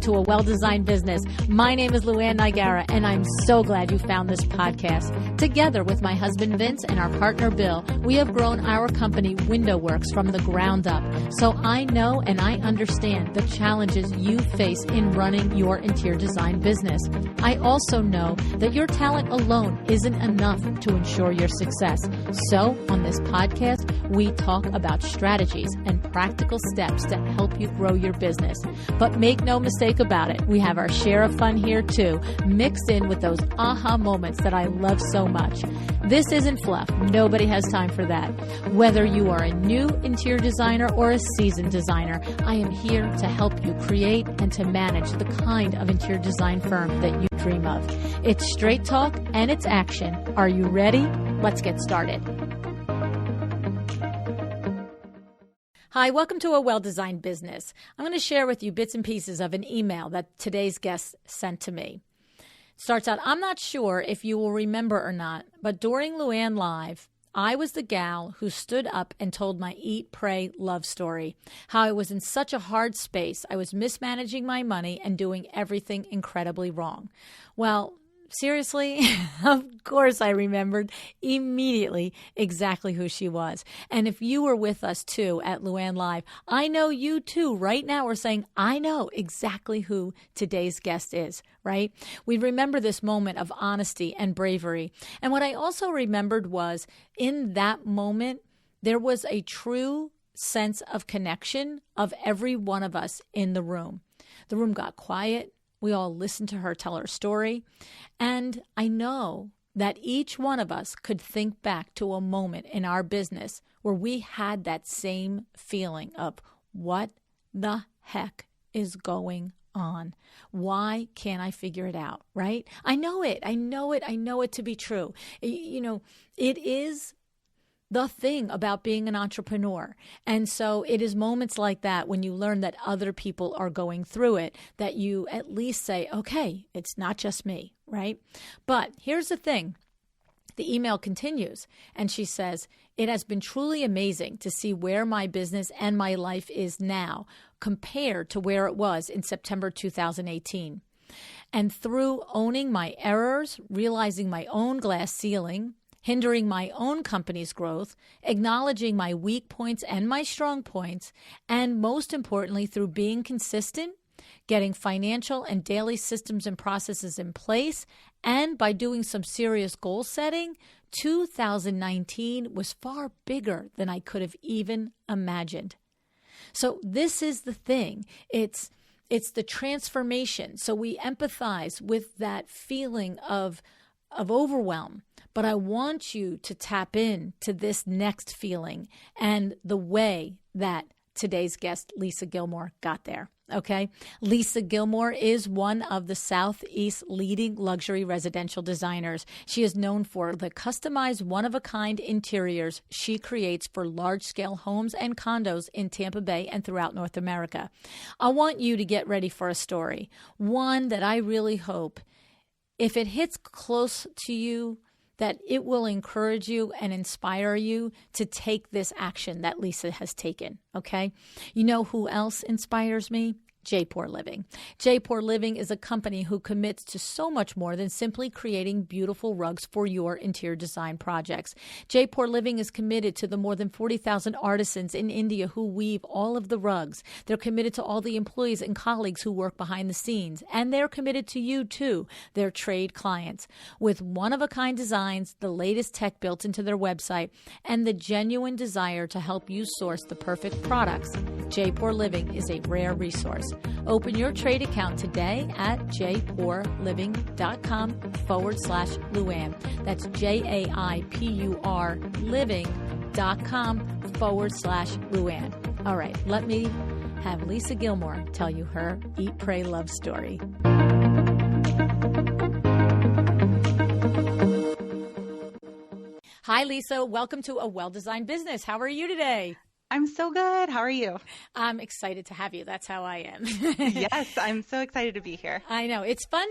to A Well-Designed Business. My name is LuAnn, and I'm so glad you found this podcast. Together with my husband Vince and our partner Bill, we have grown our company Window Works from the ground up. So I know and I understand the challenges you face in running your interior design business. I also know that your talent alone isn't enough to ensure your success. So on this podcast, we talk about strategies and practical steps to help you grow your business. But make no mistake about it, we have our share of fun here too, mixed in with those aha moments that I love so much. This isn't fluff. Nobody has time for that. Whether you are a new interior designer or a seasoned designer, I am here to help you create and to manage the kind of interior design firm that you dream of. It's straight talk and it's action. Are you ready? Let's get started. Hi, welcome to A Well-Designed Business. I'm going to share with you bits and pieces of an email that today's guest sent to me. Starts out, I'm not sure if you will remember or not, but during LuAnn Live, I was the gal who stood up and told my eat, pray, love story. How I was in such a hard space. I was mismanaging my money and doing everything incredibly wrong. Well, seriously, of course I remembered immediately exactly who she was. And if you were with us too at LuAnn Live, I know you too right now are saying, I know exactly who today's guest is, right? We remember this moment of honesty and bravery. And what I also remembered was in that moment, there was a true sense of connection of every one of us in the room. The room got quiet. We all listened to her tell her story. And I know that each one of us could think back to a moment in our business where we had that same feeling of what the heck is going on? Why can't I figure it out, right? I know it. I know it to be true. You know, it is the thing about being an entrepreneur. And so it is moments like that when you learn that other people are going through it, that you at least say, okay, it's not just me, right? But here's the thing. The email continues and she says, it has been truly amazing to see where my business and my life is now compared to where it was in September 2018. And through owning my errors, realizing my own glass ceiling, hindering my own company's growth, acknowledging my weak points and my strong points, and most importantly, through being consistent, getting financial and daily systems and processes in place, and by doing some serious goal setting, 2019 was far bigger than I could have even imagined. So this is the thing. It's the transformation. So we empathize with that feeling of overwhelm. But I want you to tap in to this next feeling and the way that today's guest, Lisa Gilmore, got there. Okay. Lisa Gilmore is one of the Southeast's leading luxury residential designers. She is known for the customized one-of-a-kind interiors she creates for large-scale homes and condos in Tampa Bay and throughout North America. I want you to get ready for a story, one that I really hope, if it hits close to you, that it will encourage you and inspire you to take this action that Lisa has taken, okay? You know who else inspires me? J-Pour Living. J-Pour Living is a company who commits to so much more than simply creating beautiful rugs for your interior design projects. J-Pour Living is committed to the more than 40,000 artisans in India who weave all of the rugs. They're committed to all the employees and colleagues who work behind the scenes. And they're committed to you too, their trade clients. With one-of-a-kind designs, the latest tech built into their website, and the genuine desire to help you source the perfect products, J-Pour Living is a rare resource. Open your trade account today at jaypourliving.com/LuAnn. That's JAIPUR living.com/LuAnn. All right, let me have Lisa Gilmore tell you her Eat, Pray, Love story. Hi, Lisa. Welcome to A Well-Designed Business. How are you today? I'm so good. How are you? I'm excited to have you. That's how I am. Yes, I'm so excited to be here. I know. It's fun.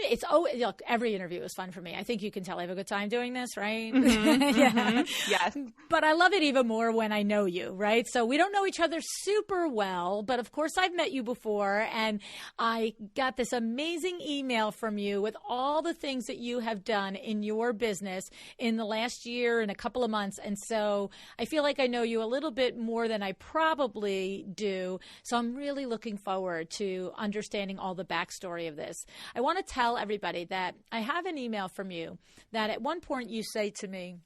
Look, every interview is fun for me. I think you can tell I have a good time doing this, right? Yes. But I love it even more when I know you, right? So we don't know each other super well, but of course I've met you before, and I got this amazing email from you with all the things that you have done in your business in the last year and a couple of months. And so I feel like I know you a little bit more than I probably do. So I'm really looking forward to understanding all the backstory of this. I want to tell everybody that I have an email from you that at one point you say to me,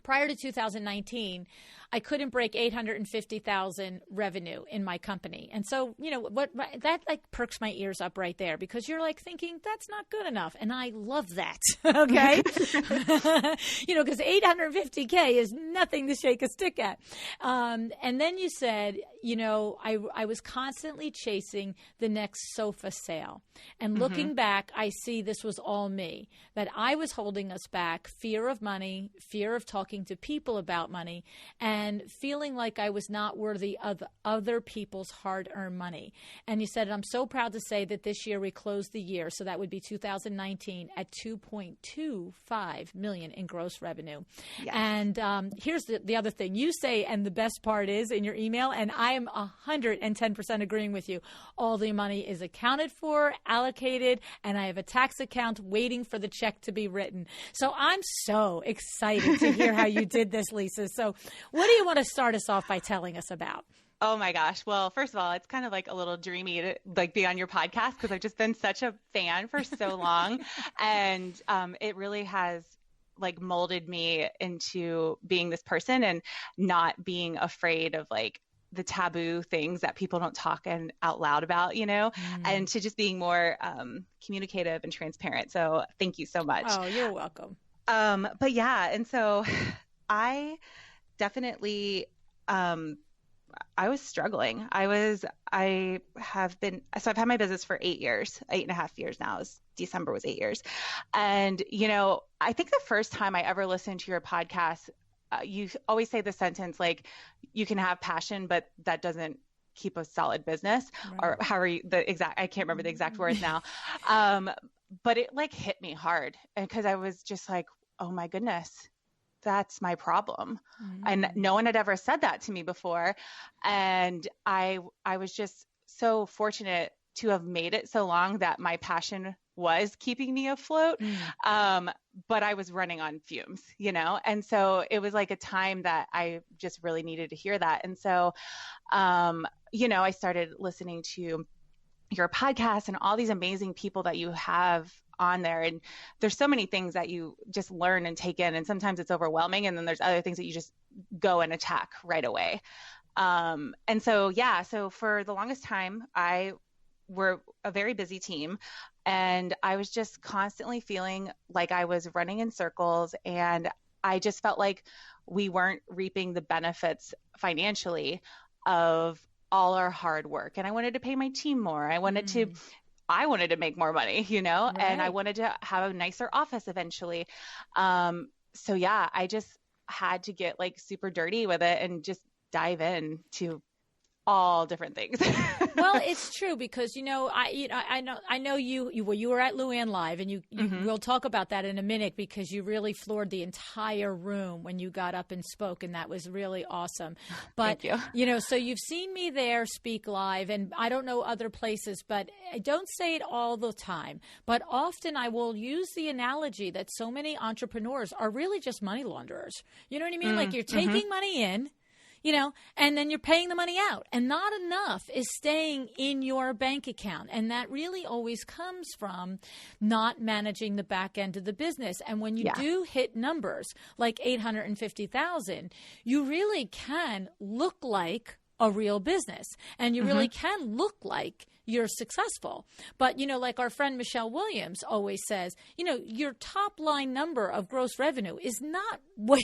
prior to 2019, I couldn't break 850,000 revenue in my company. And so, that like perks my ears up right there, because you're like thinking that's not good enough. And I love that. Okay. Because 850K is nothing to shake a stick at. And then you said, I was constantly chasing the next sofa sale. And looking back, I see this was all me, that I was holding us back, fear of money, fear of talking to people about money, and feeling like I was not worthy of other people's hard-earned money. And you said, I'm so proud to say that this year we closed the year, so that would be 2019, at $2.25 million in gross revenue. Yes. And here's the other thing. You say, and the best part is in your email, and I am 110% agreeing with you, all the money is accounted for, allocated, and I have a tax account waiting for the check to be written. So I'm so excited to hear how you did this, Lisa. So what do you want to start us off by telling us about? Oh my gosh. Well, first of all, it's kind of like a little dreamy to like be on your podcast, because I've just been such a fan for so long. And it really has like molded me into being this person and not being afraid of like the taboo things that people don't talk out loud about, and to just being more communicative and transparent. So thank you so much. Oh, you're welcome. But yeah, and so I definitely, I was struggling. I've had my business for 8 years, 8.5 years now. December was 8 years. And, I think the first time I ever listened to your podcast, you always say the sentence, like, you can have passion, but that doesn't keep a solid business. Right. Or however I can't remember the exact words now. But it like hit me hard, and because I was just like, oh my goodness, that's my problem. And no one had ever said that to me before. And I was just so fortunate to have made it so long that my passion was keeping me afloat. But I was running on fumes, and so it was like a time that I just really needed to hear that. And so, I started listening to your podcast and all these amazing people that you have on there. And there's so many things that you just learn and take in. And sometimes it's overwhelming. And then there's other things that you just go and attack right away. And so, so for the longest time, we're a very busy team, and I was just constantly feeling like I was running in circles, and I just felt like we weren't reaping the benefits financially of all our hard work. And I wanted to pay my team more. I wanted to make more money, right. And I wanted to have a nicer office eventually. So yeah, I just had to get like super dirty with it and just dive in to all different things. Well, it's true, because I know you were at LuAnn Live, and we'll talk about that in a minute, because you really floored the entire room when you got up and spoke, and that was really awesome. But thank you. So you've seen me there speak live, and I don't know other places, but I don't say it all the time, but often I will use the analogy that so many entrepreneurs are really just money launderers. You know what I mean? Like, you're taking money in, and then you're paying the money out, and not enough is staying in your bank account. And that really always comes from not managing the back end of the business. And when you do hit numbers like 850,000, you really can look like a real business, and you really can look like you're successful. But, like our friend Michelle Williams always says, your top line number of gross revenue is not what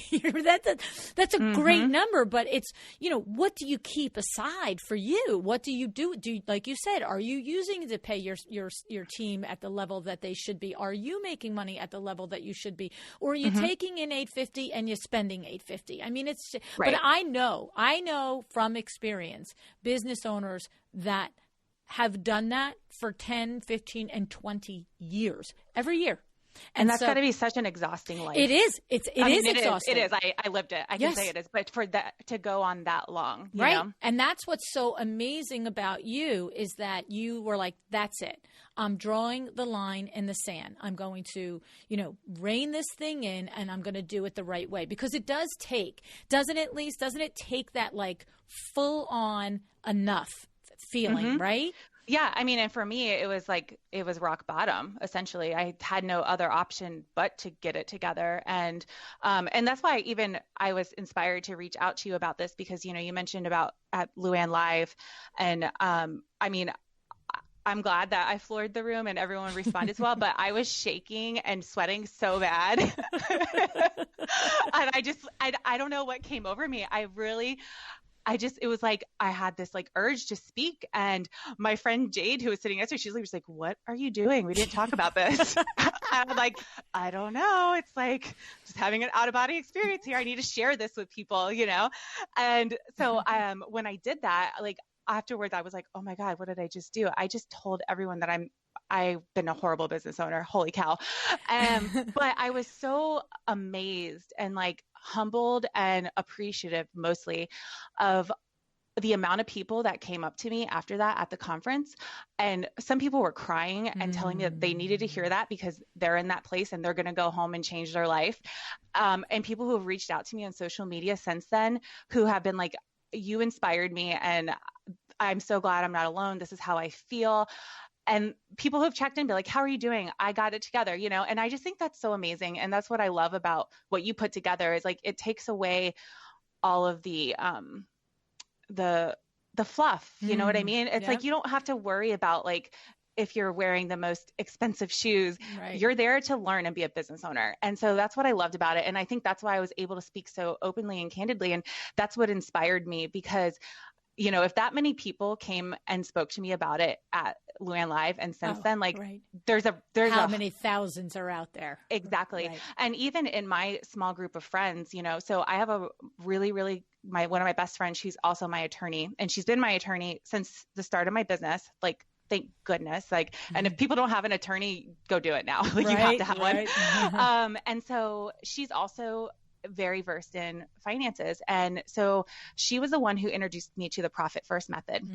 that's a great number, but it's, what do you keep aside for you? What do you do? Like you said, are you using to pay your team at the level that they should be? Are you making money at the level that you should be? Or are you taking in $850 and you're spending $850? I mean, it's, right. But I know from experience, business owners that have done that for 10, 15, and 20 years, every year. And that's got to be such an exhausting life. It is. It is exhausting. It is. I lived it. I can say it is. But for that to go on that long, you know? And that's what's so amazing about you is that you were like, that's it. I'm drawing the line in the sand. I'm going to, rein this thing in, and I'm going to do it the right way. Because it does take, doesn't it take that like full on enough feeling, right? Yeah. I mean, and for me, it was rock bottom, essentially. I had no other option but to get it together. And that's why I was inspired to reach out to you about this because, you mentioned about at LuAnn Live. And I mean, I'm glad that I floored the room and everyone responded well, but I was shaking and sweating so bad. And I don't know what came over me. It was like, I had this like urge to speak. And my friend Jade, who was sitting next to me, she was like, what are you doing? We didn't talk about this. I'm like, I don't know. It's like just having an out of body experience here. I need to share this with people, And so when I did that, like afterwards, I was like, oh my God, what did I just do? I just told everyone that I've been a horrible business owner. Holy cow. But I was so amazed and like humbled and appreciative mostly of the amount of people that came up to me after that at the conference. And some people were crying and telling me that they needed to hear that because they're in that place and they're going to go home and change their life. And people who have reached out to me on social media since then who have been like, you inspired me and I'm so glad I'm not alone. This is how I feel. And people who have checked in be like, how are you doing? I got it together, and I just think that's so amazing. And that's what I love about what you put together is like, it takes away all of the fluff, you know what I mean? It's like, you don't have to worry about like, if you're wearing the most expensive shoes, you're there to learn and be a business owner. And so that's what I loved about it. And I think that's why I was able to speak so openly and candidly. And that's what inspired me because if that many people came and spoke to me about it at LuAnn Live and since then, like there's how many thousands are out there? Exactly. Right. And even in my small group of friends, so I have a really, really, one of my best friends, she's also my attorney and she's been my attorney since the start of my business. Like, thank goodness. Like, and if people don't have an attorney, go do it now. Like you have to have one. And so she's also very versed in finances. And so she was the one who introduced me to the Profit First method.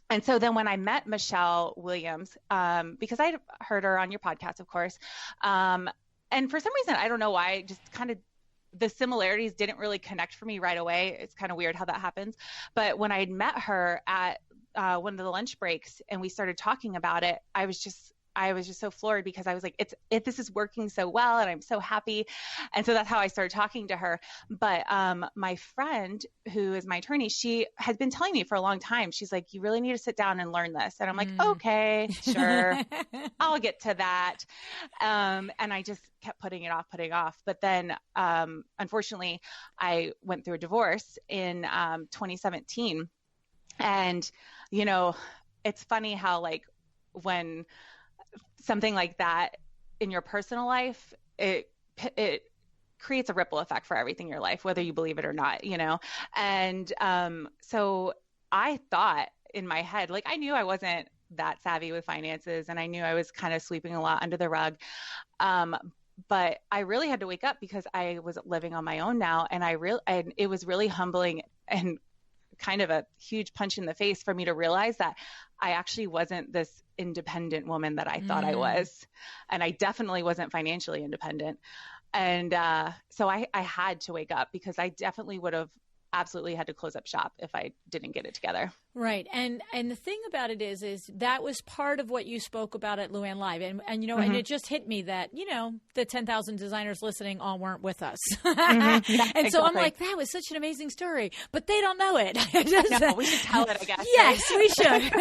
And so then when I met Michelle Williams, because I'd heard her on your podcast, of course, and for some reason, I don't know why, just kind of the similarities didn't really connect for me right away. It's kind of weird how that happens. But when I had met her at one of the lunch breaks and we started talking about it, I was just so floored because I was like, this is working so well and I'm so happy. And so that's how I started talking to her. But my friend who is my attorney, she has been telling me for a long time, she's like, you really need to sit down and learn this. And I'm like, okay, sure. I'll get to that. And I just kept putting it off. But then unfortunately, I went through a divorce in 2017. And, it's funny how like when something like that in your personal life, it creates a ripple effect for everything in your life, whether you believe it or not, And so I thought in my head, like I knew I wasn't that savvy with finances and I knew I was kind of sweeping a lot under the rug. But I really had to wake up because I was living on my own now. And and it was really humbling and kind of a huge punch in the face for me to realize that I actually wasn't this independent woman that I thought I was. And I definitely wasn't financially independent. And so I had to wake up because I definitely would have absolutely had to close up shop if I didn't get it together. Right. And the thing about it is that was part of what you spoke about at LuAnn Live. And you know, and it just hit me that, you know, the 10,000 designers listening all weren't with us. Yeah, and so exactly. I'm like, that was such an amazing story, but they don't know it. No, we should tell it, I guess. Yes, right? we should.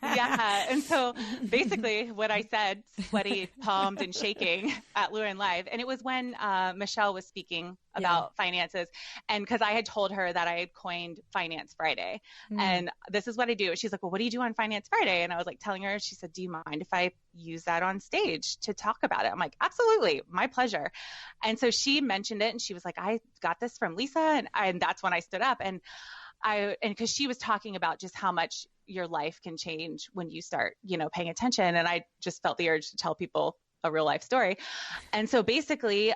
Yeah. And so basically what I said, sweaty, palmed and shaking at LuAnn Live. And it was when Michelle was speaking about finances. And because I had told her that I had coined Finance Friday. And this is what I do. She's like, well, what do you do on Finance Friday? And I was like telling her, she said, do you mind if I use that on stage to talk about it? I'm like, absolutely, my pleasure. And so she mentioned it and she was like, I got this from Lisa. And that's when I stood up and because she was talking about just how much your life can change when you start, you know, paying attention. And I just felt the urge to tell people a real life story. And so basically,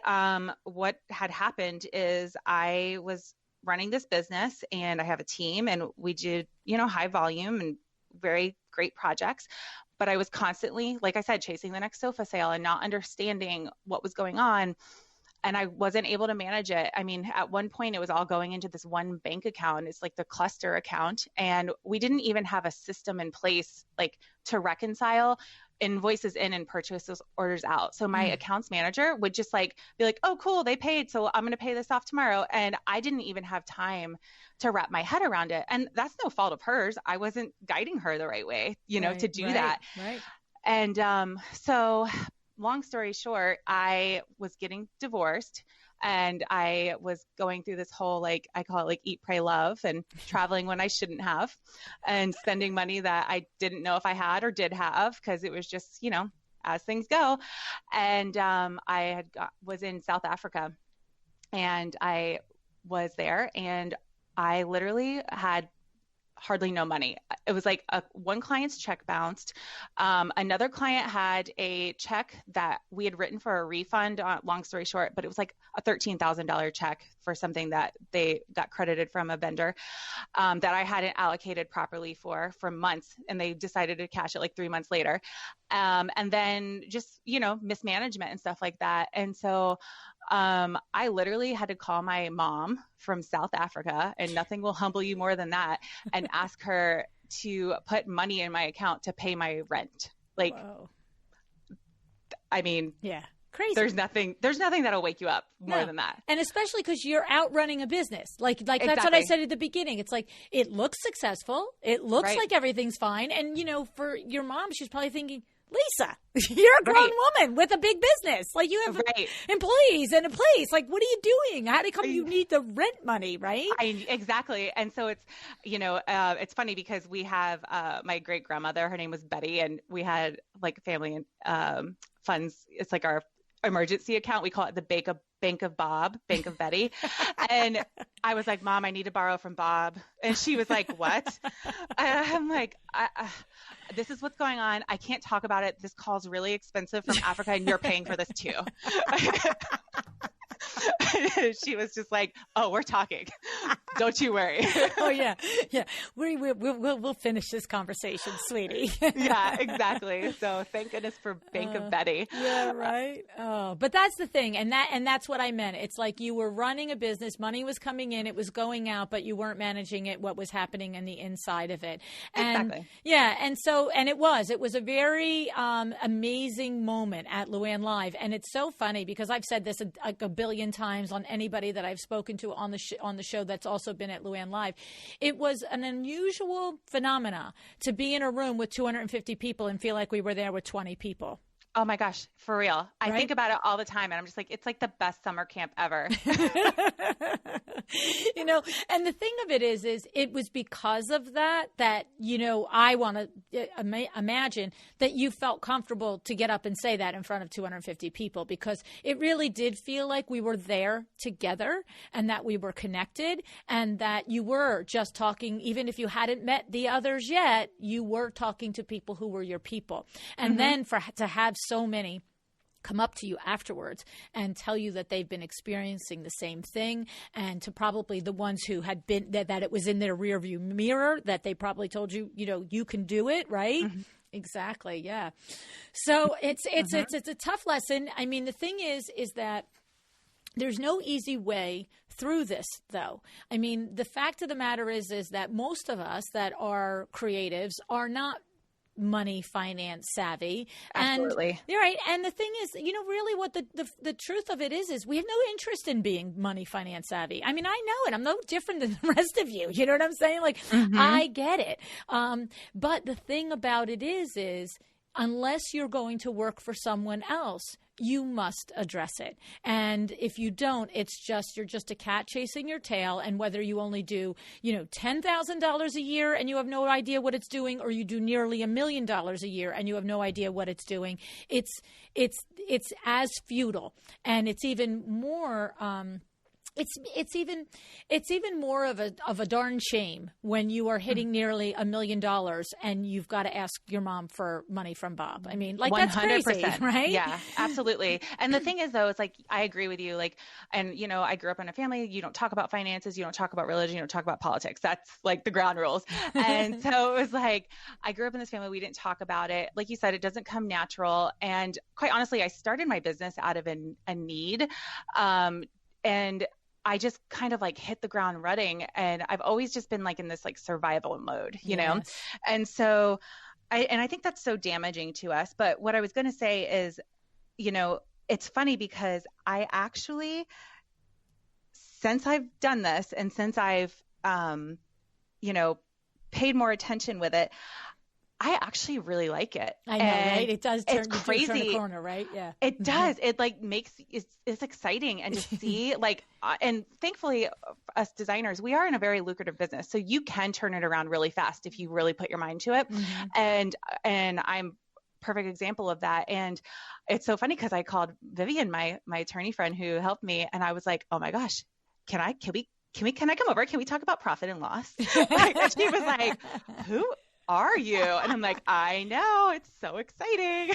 what had happened is I was running this business and I have a team and we did, you know, high volume and very great projects. But I was constantly, like I said, chasing the next sofa sale and not understanding what was going on. And I wasn't able to manage it. I mean, at one point it was all going into this one bank account. It's like the cluster account. And we didn't even have a system in place, like to reconcile invoices in and purchase orders out. So my accounts manager would just like be like, oh, cool, they paid. So I'm going to pay this off tomorrow. And I didn't even have time to wrap my head around it. And that's no fault of hers. I wasn't guiding her the right way, you know, to do that. Right. And so long story short, I was getting divorced and I was going through this whole, like, I call it like eat, pray, love, and traveling when I shouldn't have and spending money that I didn't know if I had or did have because it was just, you know, as things go. And was in South Africa and I was there and I literally had hardly no money. It was like one client's check bounced. Another client had a check that we had written for a refund, long story short, but it was like a $13,000 check for something that they got credited from a vendor that I hadn't allocated properly for months. And they decided to cash it like 3 months later. And then just, you know, mismanagement and stuff like that. And so I literally had to call my mom from South Africa, and nothing will humble you more than that, and ask her to put money in my account to pay my rent. Like, whoa. I mean, yeah, crazy. There's nothing that'll wake you up more than that. And especially because you're out running a business. Like exactly. That's what I said at the beginning. It's like, it looks successful. It looks like everything's fine. And, you know, for your mom, she's probably thinking, Lisa, you're a grown woman with a big business. Like, you have employees and a place. Like, what are you doing? How do come you need the rent money, right? Exactly. And so it's, you know, it's funny because we have my great grandmother, her name was Betty, and we had like family funds. It's like our emergency account. We call it the Bank of Bob, Bank of Betty. And I was like, Mom, I need to borrow from Bob. And she was like, what? I'm like, this is what's going on. I can't talk about it. This call's really expensive from Africa and you're paying for this too. She was just like, oh, we're talking. Don't you worry. Oh, yeah. Yeah. We'll finish this conversation, sweetie. Yeah, exactly. So thank goodness for Bank of Betty. Yeah, right. Oh, but that's the thing. And that's what I meant. It's like you were running a business, money was coming in, it was going out, but you weren't managing it, what was happening in the inside of it. And exactly. Yeah. And so, and it was a very amazing moment at LuAnn Live. And it's so funny because I've said this a billion times on anybody that I've spoken to on the show that's also been at LuAnn Live. It was an unusual phenomena to be in a room with 250 people and feel like we were there with 20 people. Oh my gosh, for real. I think about it all the time and I'm just like, it's like the best summer camp ever. You know, and the thing of it is it was because of that, you know, I want to imagine that you felt comfortable to get up and say that in front of 250 people, because it really did feel like we were there together and that we were connected and that you were just talking, even if you hadn't met the others yet, you were talking to people who were your people. And then to have so many come up to you afterwards and tell you that they've been experiencing the same thing, and to probably the ones who had been that it was in their rearview mirror, that they probably told you, you know, you can do it, right? Exactly. Yeah. So it's a tough lesson. I mean, the thing is that There's no easy way through this, though. I mean, the fact of the matter is that most of us that are creatives are not money finance savvy. Absolutely. And you're right. And the thing is, really what the truth of it is we have no interest in being money finance savvy. I mean, I know it. I'm no different than the rest of you. You know what I'm saying? Like, I get it. But the thing about it is unless you're going to work for someone else, you must address it. And if you don't, you're just a cat chasing your tail. And whether you only do, $10,000 a year and you have no idea what it's doing, or you do nearly $1 million a year and you have no idea what it's doing, it's as futile. And it's even more, it's even more of a darn shame when you are hitting nearly $1 million and you've got to ask your mom for money from Bob. I mean, like 100%, that's crazy, right? Yeah, absolutely. And the thing is, though, it's like, I agree with you. Like, and I grew up in a family. You don't talk about finances. You don't talk about religion. You don't talk about politics. That's like the ground rules. And so it was like, I grew up in this family. We didn't talk about it. Like you said, it doesn't come natural. And quite honestly, I started my business out of a need. And I just kind of like hit the ground running, and I've always just been like in this like survival mode, you know? And so I think that's so damaging to us. But what I was going to say is, it's funny because I actually, since I've done this and since I've, paid more attention with it, I actually really like it. I know, right? It does turn, it's crazy. Turn a corner, right? Yeah. It does. It like it's exciting, and to see like, and thankfully us designers, we are in a very lucrative business. So you can turn it around really fast if you really put your mind to it. And I'm perfect example of that. And it's so funny because I called Vivian, my attorney friend who helped me, and I was like, oh my gosh, can I come over? Can we talk about profit and loss? And she was like, who are you? And I'm like, I know, it's so exciting.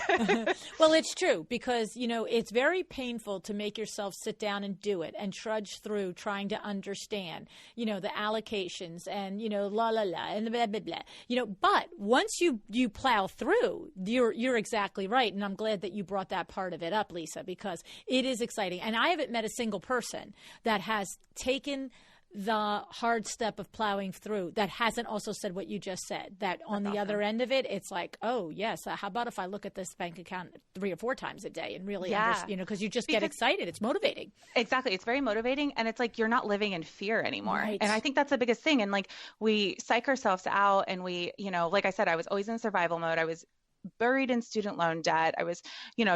Well, it's true because, it's very painful to make yourself sit down and do it and trudge through trying to understand, the allocations and, la, la, la, and blah, blah, blah, but once you plow through, you're exactly right. And I'm glad that you brought that part of it up, Lisa, because it is exciting. And I haven't met a single person that has taken the hard step of plowing through that hasn't also said what you just said, that on the other end of it, it's like, oh yes, how about if I look at this bank account 3 or 4 times a day and really understand, because you just get excited. It's motivating. Exactly. It's very motivating. And it's like, you're not living in fear anymore. Right. And I think that's the biggest thing. And like, we psych ourselves out, and we, like I said, I was always in survival mode. I was buried in student loan debt. I was,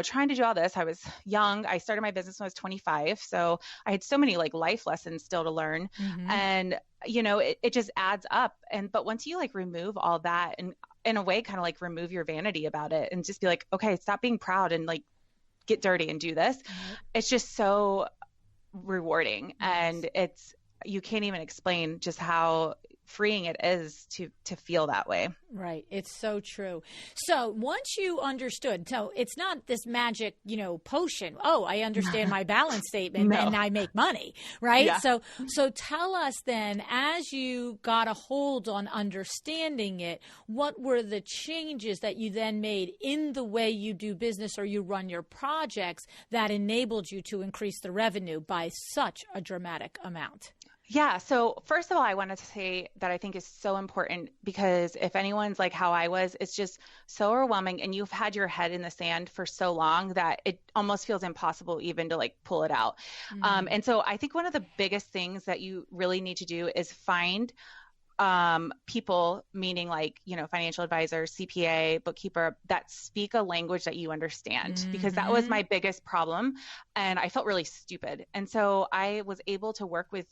trying to do all this. I was young. I started my business when I was 25. So I had so many like life lessons still to learn. And, it just adds up. But once you like remove all that and in a way, kind of like remove your vanity about it and just be like, okay, stop being proud and like get dirty and do this. It's just so rewarding. And you can't even explain just how freeing it is to feel that way. Right. It's so true. So once you understood, so it's not this magic, potion. Oh, I understand my balance statement and I make money. Right. Yeah. So tell us then, as you got a hold on understanding it, what were the changes that you then made in the way you do business or you run your projects that enabled you to increase the revenue by such a dramatic amount? Yeah. So first of all, I wanted to say that I think is so important, because if anyone's like how I was, it's just so overwhelming, and you've had your head in the sand for so long that it almost feels impossible even to like pull it out. And so I think one of the biggest things that you really need to do is find people, meaning like, financial advisor, CPA, bookkeeper, that speak a language that you understand, because that was my biggest problem. And I felt really stupid. And so I was able to work with,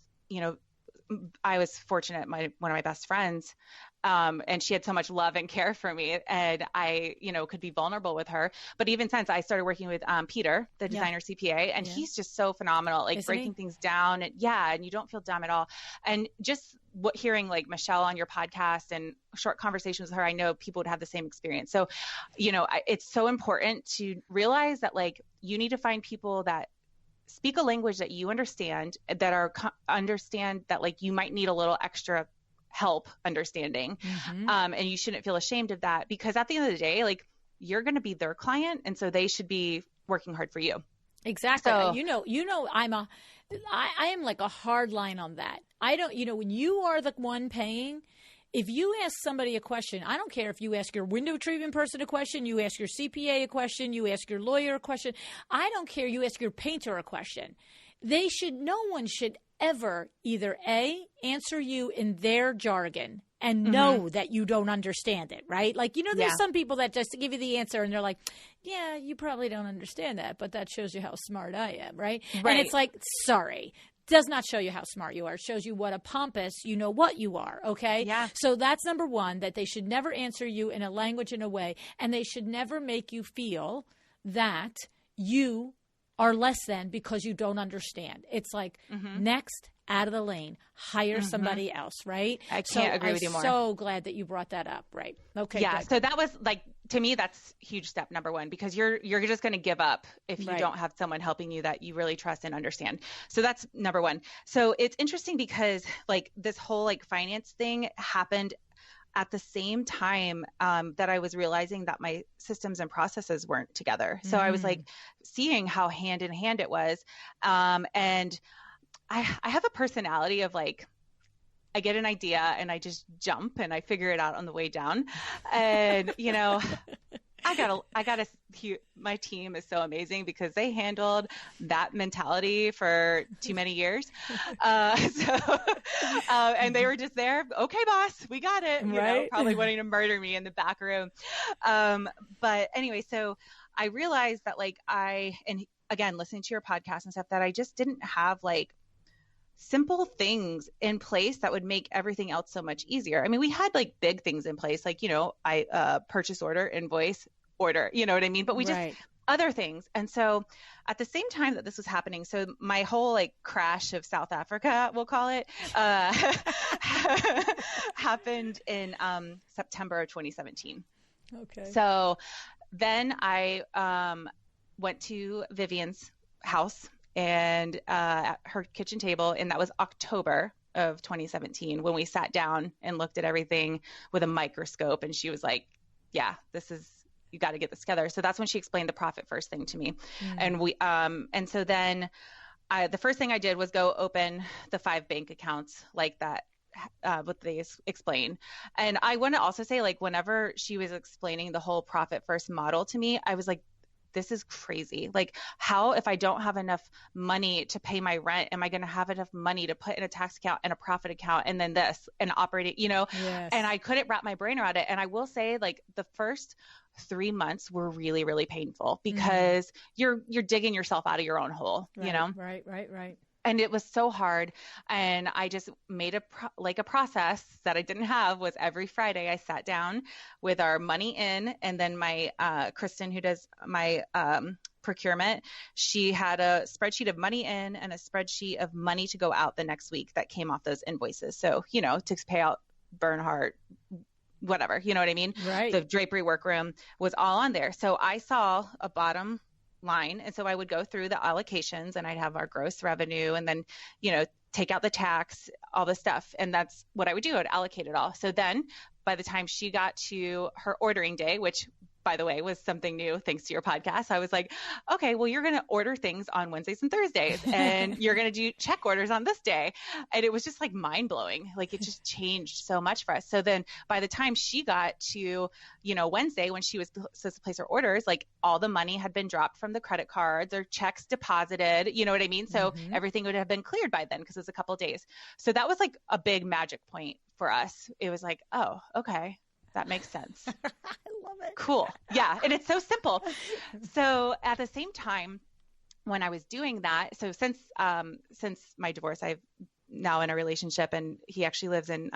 I was fortunate, one of my best friends, and she had so much love and care for me, and I, could be vulnerable with her. But even since I started working with Peter, the designer CPA, and he's just so phenomenal, like breaking things down. And and you don't feel dumb at all. And just hearing like Michelle on your podcast and short conversations with her, I know people would have the same experience. So, it's so important to realize that like you need to find people that speak a language that you understand, that understand that like you might need a little extra help understanding. And you shouldn't feel ashamed of that, because at the end of the day, like you're going to be their client. And so they should be working hard for you. Exactly. So I am like a hard line on that. I don't, when you are the one paying, if you ask somebody a question, I don't care if you ask your window treatment person a question, you ask your CPA a question, you ask your lawyer a question. I don't care. You ask your painter a question. No one should ever either answer you in their jargon and know that you don't understand it, right? Like, there's some people that just give you the answer and they're like, yeah, you probably don't understand that, but that shows you how smart I am, right? And it's like, sorry. Does not show you how smart you are. It shows you what a pompous, you know what you are, okay? Yeah. So that's number one, that they should never answer you in a language, in a way, and they should never make you feel that you are less than because you don't understand. It's like, next, out of the lane, hire somebody else, right? I can't agree with you more. I'm so glad that you brought that up, right? Okay, yeah. good. So that was like, to me, that's huge step number one, because you're just going to give up if you don't have someone helping you that you really trust and understand. So that's number one. So it's interesting because like this whole like finance thing happened at the same time that I was realizing that my systems and processes weren't together. So I was like seeing how hand in hand it was. And I have a personality of like, I get an idea and I just jump and I figure it out on the way down. And, my team is so amazing because they handled that mentality for too many years. And they were just there. Okay, boss, we got it. Probably wanting to murder me in the back room. But anyway, so I realized that and again, listening to your podcast and stuff, that I just didn't have like simple things in place that would make everything else so much easier. I mean, we had like big things in place, like, purchase order, invoice, order, you know what I mean? But we just other things. And so at the same time that this was happening, so my whole like crash of South Africa, we'll call it, happened in September of 2017. Okay. So then I went to Vivian's house and at her kitchen table, and that was October of 2017 when we sat down and looked at everything with a microscope, and she was like, yeah, you got to get this together. So that's when she explained the profit first thing to me. And and so then the first thing I did was go open the 5 bank accounts like that, what they explain. And I want to also say, like, whenever she was explaining the whole profit first model to me, I was like, this is crazy. Like, how, if I don't have enough money to pay my rent, am I going to have enough money to put in a tax account and a profit account and then this and operating, Yes. And I couldn't wrap my brain around it. And I will say, like, the first 3 months were really, really painful because you're digging yourself out of your own hole, Right. And it was so hard. And I just made a process that I didn't have. Was every Friday I sat down with our money in, and then my Kristen, who does my procurement, she had a spreadsheet of money in and a spreadsheet of money to go out the next week that came off those invoices. So, to pay out Bernhardt, whatever, you know what I mean? Right. The drapery workroom was all on there. So I saw a bottom line. And so I would go through the allocations and I'd have our gross revenue and then, take out the tax, all the stuff. And that's what I would do. I'd allocate it all. So then by the time she got to her ordering day, which by the way was something new thanks to your podcast, I was like, okay, well, you're going to order things on Wednesdays and Thursdays and you're going to do check orders on this day. And it was just like mind blowing. Like, it just changed so much for us. So then by the time she got to, Wednesday, when she was supposed to place her orders, like all the money had been dropped from the credit cards or checks deposited, you know what I mean? So everything would have been cleared by then because it was a couple of days. So that was like a big magic point for us. It was like, oh, okay. That makes sense. I love it. Cool. Yeah. And it's so simple. So at the same time, when I was doing that, so since my divorce, I've now in a relationship, and he actually lives in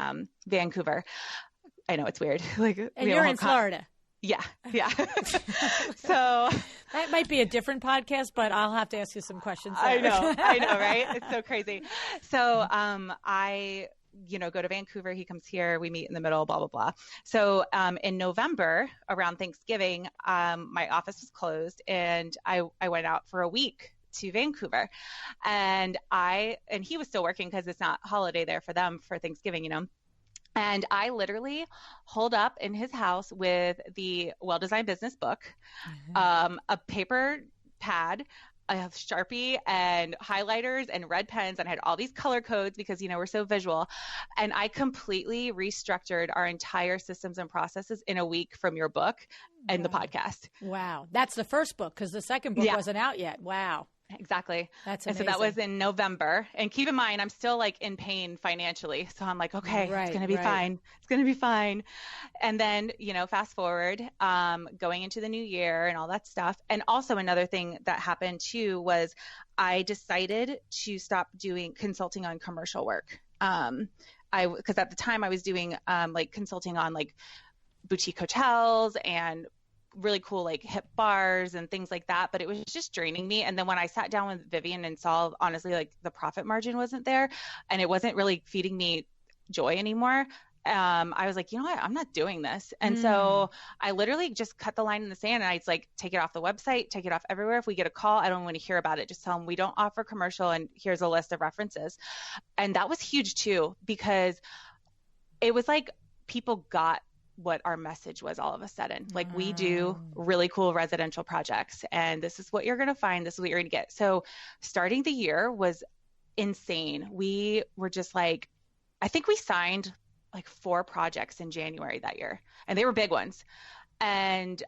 Vancouver. I know it's weird. And you're in Florida. Yeah. So that might be a different podcast, but I'll have to ask you some questions there. I know, right? It's so crazy. So I go to Vancouver, he comes here, we meet in the middle, blah, blah, blah. So in November, around Thanksgiving, my office was closed and I went out for a week to Vancouver, and he was still working because it's not holiday there for them for Thanksgiving, And I literally holed up in his house with the Well-Designed Business book, a paper pad, a Sharpie and highlighters and red pens, and I had all these color codes because, you know, we're so visual. And I completely restructured our entire systems and processes in a week from your book and the podcast. Wow. That's the first book, because the second book wasn't out yet. Wow. Exactly. That's amazing. amazing. And so that was in November. And keep in mind, I'm still like in pain financially. So I'm like, okay, it's going to be fine. It's going to be fine. And then, you know, fast forward, going into the new year and all that stuff. And also another thing that happened too was I decided to stop doing consulting on commercial work. Because at the time I was doing like consulting on like boutique hotels and really cool like hip bars and things like that, but it was just draining me. And then when I sat down with Vivian and saw, honestly, like the profit margin wasn't there and it wasn't really feeding me joy anymore, I was like, you know what, I'm not doing this. And so I literally just cut the line in the sand, and I was like, take it off the website, take it off everywhere. If we get a call, I don't want to hear about it. Just tell them we don't offer commercial, and here's a list of references. And that was huge too, because it was like people got what our message was all of a sudden. Like, we do really cool residential projects, and this is what you're going to find. This is what you're going to get. So starting the year was insane. We were just like, I think we signed like 4 projects in January that year, and they were big ones. And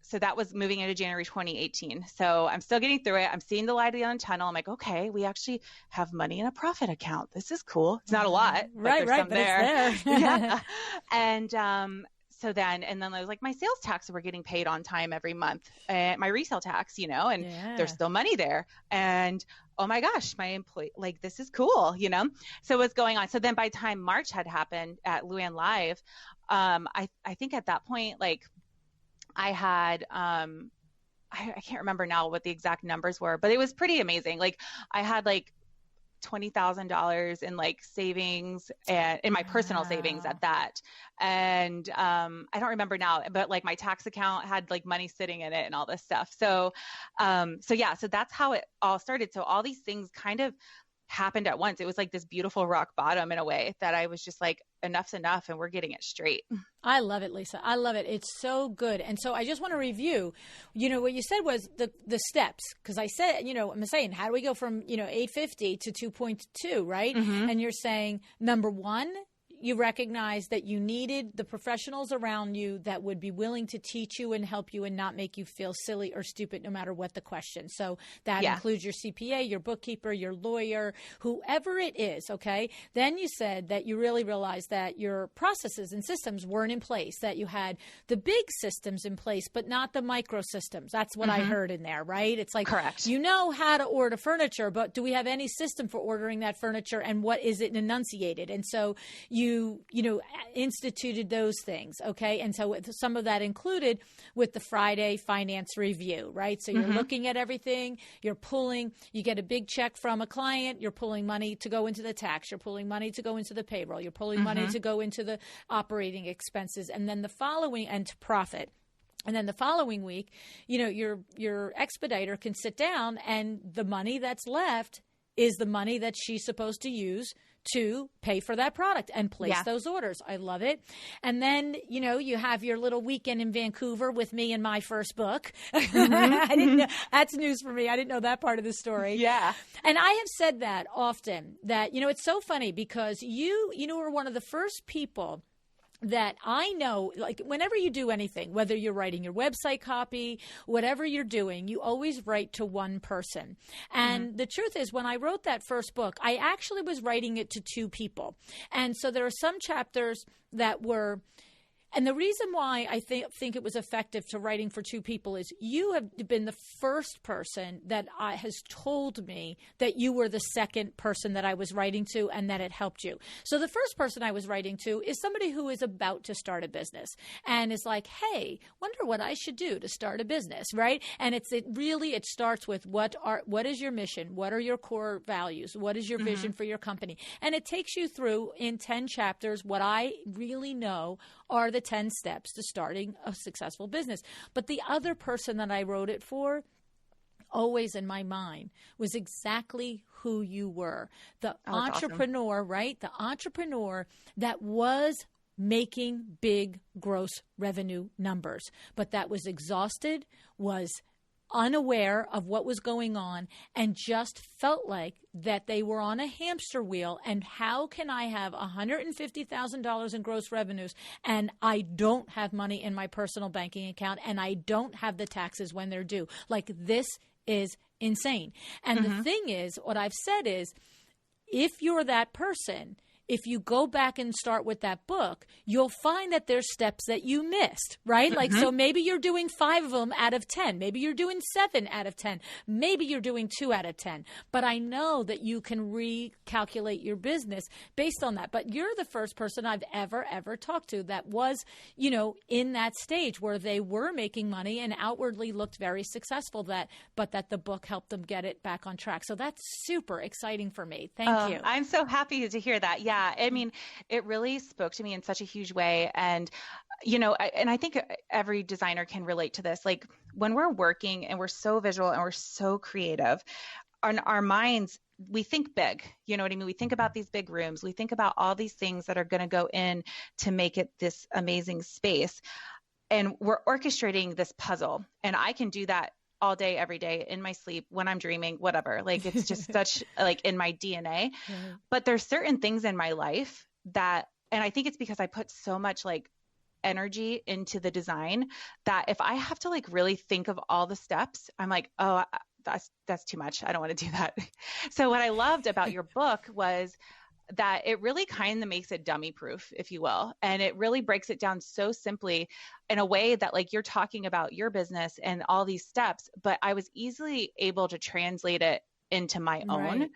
so that was moving into January 2018. So I'm still getting through it. I'm seeing the light at the end of the tunnel. I'm like, okay, we actually have money in a profit account. This is cool. It's not a lot, right? But there. It's there. Yeah. And then I was like, my sales tax were getting paid on time every month, and my resale tax, you know, and there's still money there. And oh my gosh, my employee, like, this is cool, you know? So what's going on? So then by the time March had happened at LuAnn Live, I think at that point, like, I had, I can't remember now what the exact numbers were, but it was pretty amazing. Like, I had like $20,000 in like savings, and in my personal savings at that. And I don't remember now, but like my tax account had like money sitting in it and all this stuff. So so that's how it all started. So all these things kind of happened at once. It was like this beautiful rock bottom in a way that I was just like, enough's enough, and we're getting it straight. I love it, Lisa. I love it. It's so good. And so I just want to review, you know, what you said was the steps. Because I said, you know, I'm saying, how do we go from, you know, 850 to 2.2, right? And you're saying, number one, you recognize that you needed the professionals around you that would be willing to teach you and help you and not make you feel silly or stupid no matter what the question. So that includes your CPA, your bookkeeper, your lawyer, whoever it is, okay? Then you said that you really realized that your processes and systems weren't in place, that you had the big systems in place, but not the micro systems. That's what I heard in there, right? It's like, correct. You know how to order furniture, but do we have any system for ordering that furniture, and what is it enunciated? And so you know, instituted those things. Okay. And so some of that included with the Friday finance review, right? So you're looking at everything, you get a big check from a client, you're pulling money to go into the tax, you're pulling money to go into the payroll, you're pulling money to go into the operating expenses, and then the following, and to profit. And then the following week, you know, your expediter can sit down, and the money that's left is the money that she's supposed to use to pay for that product and place those orders. I love it. And then, you know, you have your little weekend in Vancouver with me and my first book. I didn't know, that's news for me. I didn't know that part of the story. Yeah. And I have said that often, that, you know, it's so funny because you were one of the first people that I know, like, whenever you do anything, whether you're writing your website copy, whatever you're doing, you always write to one person. And the truth is, when I wrote that first book, I actually was writing it to 2 people. And so there are some chapters that were, and the reason why I think it was effective to writing for 2 people is you have been the first person that has told me that you were the second person that I was writing to and that it helped you. So the first person I was writing to is somebody who is about to start a business and is like, hey, wonder what I should do to start a business, right? And it starts with what is your mission? What are your core values? What is your vision for your company? And it takes you through in 10 chapters what I really know are the 10 steps to starting a successful business. But the other person that I wrote it for, always in my mind, was exactly who you were. The entrepreneur, awesome. Right? The entrepreneur that was making big gross revenue numbers, but that was exhausted, was unaware of what was going on and just felt like that they were on a hamster wheel. And how can I have $150,000 in gross revenues and I don't have money in my personal banking account and I don't have the taxes when they're due? Like, this is insane. And the thing is, what I've said is, if you're that person, if you go back and start with that book, you'll find that there's steps that you missed, right? Like, so maybe you're doing 5 of them out of 10. Maybe you're doing 7 out of 10. Maybe you're doing 2 out of 10. But I know that you can recalculate your business based on that. But you're the first person I've ever talked to that was, you know, in that stage where they were making money and outwardly looked very successful, but that the book helped them get it back on track. So that's super exciting for me. Thank you. I'm so happy to hear that. Yeah. I mean, it really spoke to me in such a huge way. And, you know, I think every designer can relate to this. Like, when we're working and we're so visual and we're so creative, on our minds, we think big. You know what I mean? We think about these big rooms. We think about all these things that are going to go in to make it this amazing space. And we're orchestrating this puzzle. And I can do that all day, every day, in my sleep, when I'm dreaming, whatever. Like, it's just such like in my DNA. But there's certain things in my life that, and I think it's because I put so much like energy into the design, that if I have to like really think of all the steps, I'm like, oh, that's too much. I don't want to do that. So what I loved about your book was that it really kind of makes it dummy proof, if you will. And it really breaks it down so simply in a way that, like, you're talking about your business and all these steps, but I was easily able to translate it into my own. Right.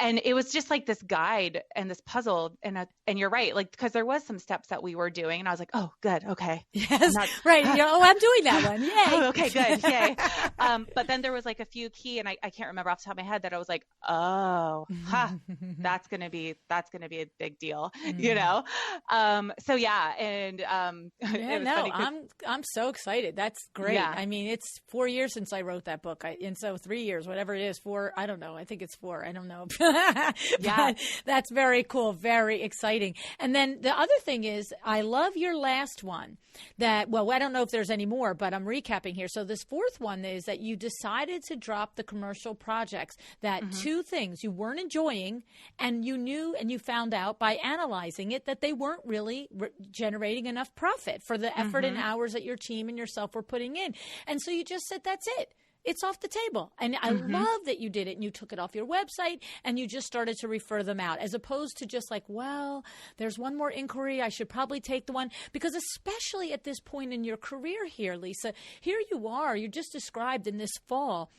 And it was just like this guide and this puzzle. And you're right. Like, because there was some steps that we were doing and I was like, oh, good. Okay. Yes. Right. I'm doing that one. Yay. Oh, okay, good. Yay. But then there was like a few key, and I can't remember off the top of my head, that I was like, oh, that's going to be a big deal, you know? So yeah. And, I'm so excited. That's great. Yeah. I mean, it's 4 years since I wrote that book. And so 3 years, whatever it is, 4, I don't know. I think it's 4. I don't know. Yeah, that's very cool. Very exciting. And then the other thing is, I love your last one that, well, I don't know if there's any more, but I'm recapping here. So this 4th one is that you decided to drop the commercial projects, that 2 things you weren't enjoying, and you knew, and you found out by analyzing it that they weren't really generating enough profit for the effort and hours that your team and yourself were putting in. And so you just said, that's it. It's off the table. And I love that you did it and you took it off your website and you just started to refer them out, as opposed to just like, well, there's one more inquiry. I should probably take the one, because especially at this point in your career here, Lisa, here you are, you're just described in this fall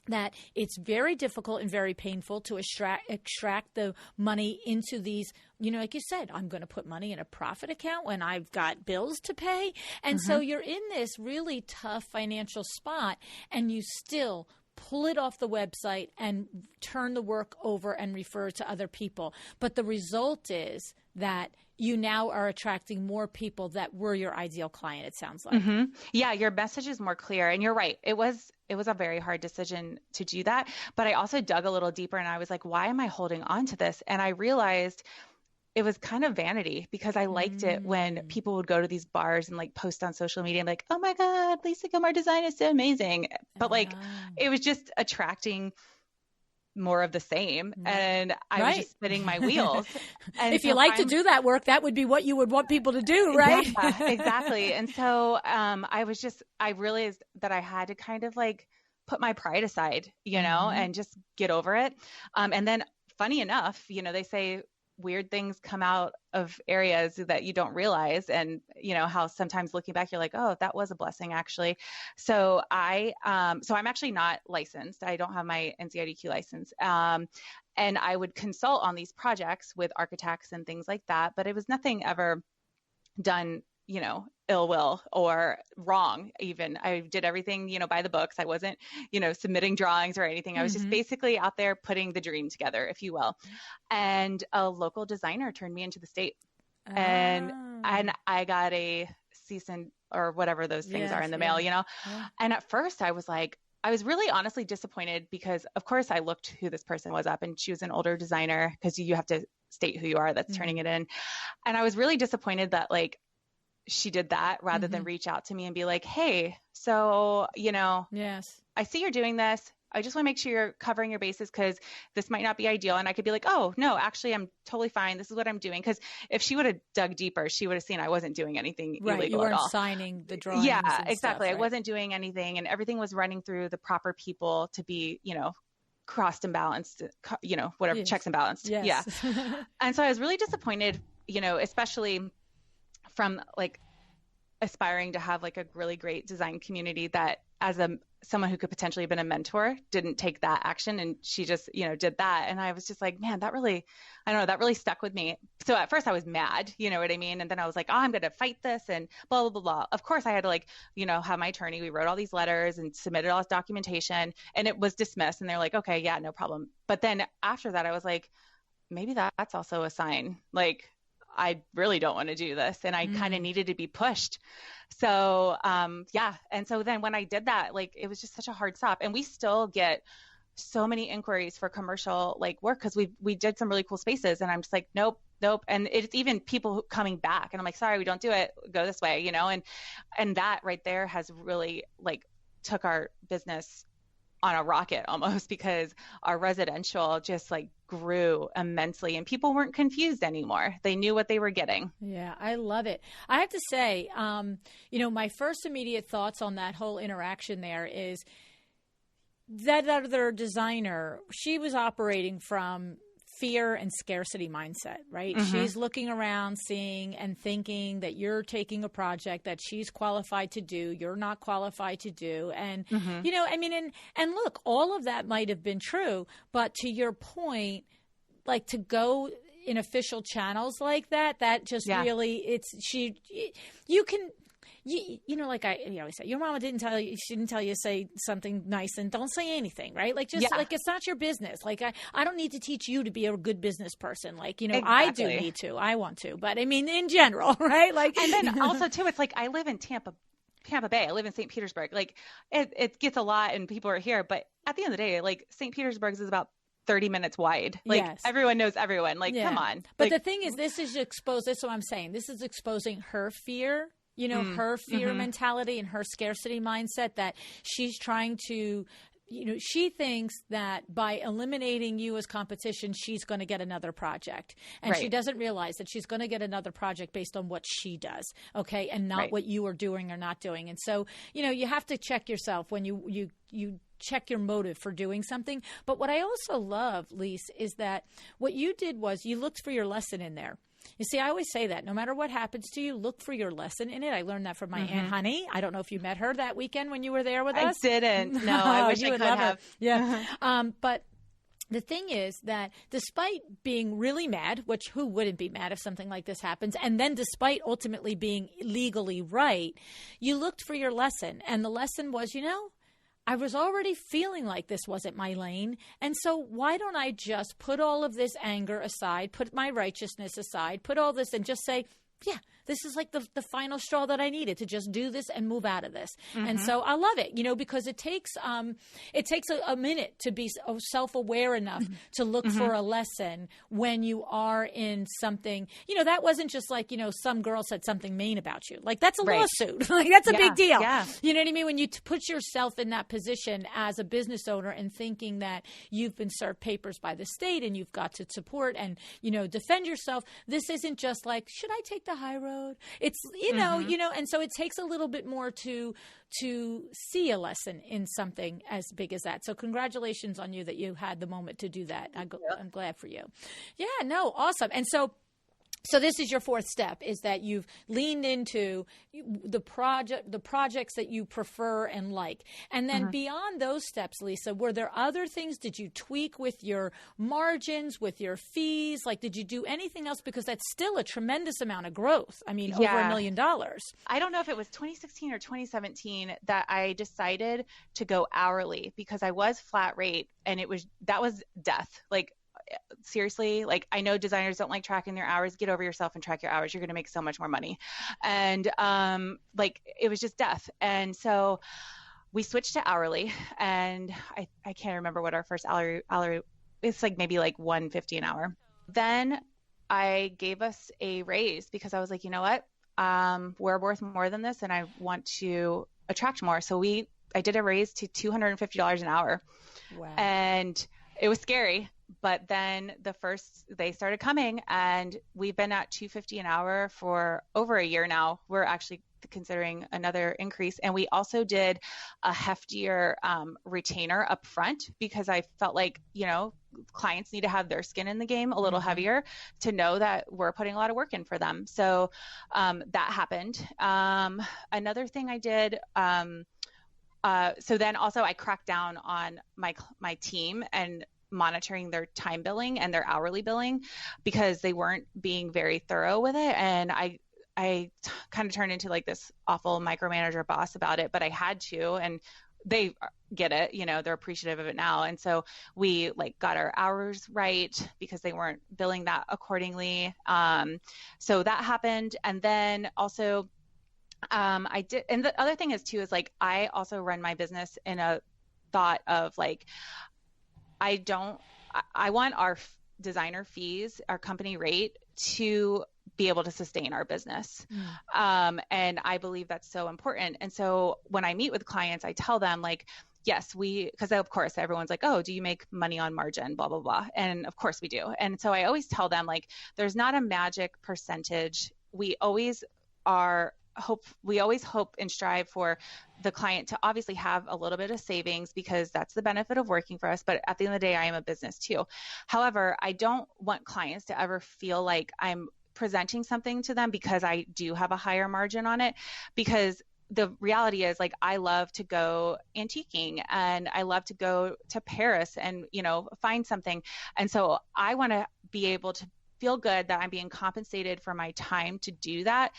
that it's very difficult and very painful to extract the money into these, you know, like you said, I'm going to put money in a profit account when I've got bills to pay. And so you're in this really tough financial spot, and you still pull it off the website and turn the work over and refer to other people. But the result is that you now are attracting more people that were your ideal client, it sounds like. Yeah, your message is more clear. And you're right. It was a very hard decision to do that. But I also dug a little deeper and I was like, why am I holding on to this? And I realized it was kind of vanity, because I liked it when people would go to these bars and like post on social media and like, oh my God, Lisa Gilmore design is so amazing. But like, it was just attracting more of the same. And I was just spinning my wheels. And if you like to do that work, that would be what you would want people to do, right? Yeah, exactly. And so I realized that I had to kind of like put my pride aside, you know, and just get over it. And then funny enough, you know, they say weird things come out of areas that you don't realize. And, you know, how sometimes looking back, you're like, oh, that was a blessing actually. So I'm actually not licensed. I don't have my NCIDQ license. And I would consult on these projects with architects and things like that, but it was nothing ever done, you know, ill will or wrong. Even I did everything, you know, by the books. I wasn't, you know, submitting drawings or anything. I was just basically out there putting the dream together, if you will. And a local designer turned me into the state, and I got a cease and or whatever those things are in the mail, you know. And at first I was really honestly disappointed, because of course I looked who this person was up, and she was an older designer, because you have to state who you are that's turning it in. And I was really disappointed that like she did that rather than reach out to me and be like, hey, So, Yes. I see you're doing this. I just want to make sure you're covering your bases because this might not be ideal. And I could be like, oh, no, actually, I'm totally fine. This is what I'm doing. Because if she would have dug deeper, she would have seen I wasn't doing anything Right. You illegal at weren't all. signing the drawings. Yeah, and exactly. Stuff, I right? wasn't doing anything, and everything was running through the proper people to be, crossed and balanced, whatever, Yes. checks and balanced. Yes. Yeah. And so I was really disappointed, especially from like aspiring to have like a really great design community that as someone who could potentially have been a mentor didn't take that action, and she just did that. And I was just like, man, that really, I don't know, that really stuck with me. So at first I was mad, you know what I mean? And then I was like, oh, I'm going to fight this and blah blah blah blah. Of course I had to like have my attorney, we wrote all these letters and submitted all this documentation, and it was dismissed, and they're like, okay, yeah, no problem. But then after that I was like, maybe that's also a sign, like I really don't want to do this. And I kind of needed to be pushed. So, yeah. And so then when I did that, like, it was just such a hard stop. And we still get so many inquiries for commercial like work because we did some really cool spaces. And I'm just like, nope. And it's even people coming back. And I'm like, sorry, we don't do it. Go this way, and that right there has really like took our business on a rocket almost, because our residential just like grew immensely and people weren't confused anymore. They knew what they were getting. Yeah, I love it. I have to say, my first immediate thoughts on that whole interaction there is that other designer, she was operating from fear and scarcity mindset, right? Mm-hmm. She's looking around, seeing and thinking that you're taking a project that she's qualified to do, you're not qualified to do. And, and look, all of that might have been true, but to your point, like to go in official channels like that just really, like I always say, your mama didn't tell you, she didn't tell you to say something nice, and don't say anything, right? Like like it's not your business. Like I don't need to teach you to be a good business person. Like, exactly. I do need to, I want to, but I mean, in general, right? Like, and then also too, it's like, I live in Tampa Bay. I live in St. Petersburg. Like it gets a lot and people are here, but at the end of the day, like St. Petersburg is about 30 minutes wide. Like everyone knows everyone. Like, come on. But like, the thing is, this is exposed. That's what I'm saying. This is exposing her fear. Her fear mentality and her scarcity mindset, that she's trying to, she thinks that by eliminating you as competition, she's going to get another project. And she doesn't realize that she's going to get another project based on what she does, okay, and not what you are doing or not doing. And so, you have to check yourself when you check your motive for doing something. But what I also love, Lise, is that what you did was you looked for your lesson in there. You see, I always say that no matter what happens to you, look for your lesson in it. I learned that from my Aunt Honey. I don't know if you met her that weekend when you were there with us. I didn't. No, I wish I could have. Yeah. But the thing is that despite being really mad, which who wouldn't be mad if something like this happens, and then despite ultimately being legally right, you looked for your lesson. And the lesson was, I was already feeling like this wasn't my lane. And so why don't I just put all of this anger aside, put my righteousness aside, put all this and just say, yeah, this is like the final straw that I needed to just do this and move out of this. And so I love it, because it takes a minute to be self-aware enough to look for a lesson when you are in something, that wasn't just like, some girl said something mean about you. Like that's a lawsuit. Like that's a big deal. Yeah. You know what I mean? When you put yourself in that position as a business owner and thinking that you've been served papers by the state and you've got to support and, defend yourself, this isn't just like, should I take the high road? It's, and so it takes a little bit more to see a lesson in something as big as that. So congratulations on you that you had the moment to do that. I'm glad for you. Yeah, no, awesome. And so this is your fourth step, is that you've leaned into the projects that you prefer and like. And then beyond those steps, Lisa, were there other things? Did you tweak with your margins, with your fees? Like, did you do anything else? Because that's still a tremendous amount of growth. I mean, over $1 million. I don't know if it was 2016 or 2017 that I decided to go hourly, because I was flat rate, and that was death. Like, seriously, like, I know designers don't like tracking their hours. Get over yourself and track your hours. You're going to make so much more money. And like, it was just death. And so we switched to hourly, and I can't remember what our first hourly, it's like maybe like $150 an hour. Then I gave us a raise because I was like, you know what? We're worth more than this, and I want to attract more. So I did a raise to $250 an hour. Wow. And it was scary, but then they started coming, and we've been at $250 an hour for over a year now. We're actually considering another increase. And we also did a heftier retainer up front, because I felt like, clients need to have their skin in the game a little heavier to know that we're putting a lot of work in for them. So that happened. Another thing I did, so then also I cracked down on my team and monitoring their time billing and their hourly billing, because they weren't being very thorough with it. And I kind of turned into like this awful micromanager boss about it, but I had to, and they get it, they're appreciative of it now. And so we got our hours right, because they weren't billing that accordingly. So that happened. And then also, I did, and the other thing is I also run my business in a thought of I want our designer fees, our company rate, to be able to sustain our business. And I believe that's so important. And so when I meet with clients, I tell them yes, because of course everyone's like, oh, do you make money on margin, blah, blah, blah. And of course we do. And so I always tell them there's not a magic percentage. We always hope and strive for the client to obviously have a little bit of savings, because that's the benefit of working for us. But at the end of the day, I am a business too. However, I don't want clients to ever feel like I'm presenting something to them because I do have a higher margin on it, because the reality is I love to go antiquing, and I love to go to Paris and, find something. And so I want to be able to feel good that I'm being compensated for my time to do that.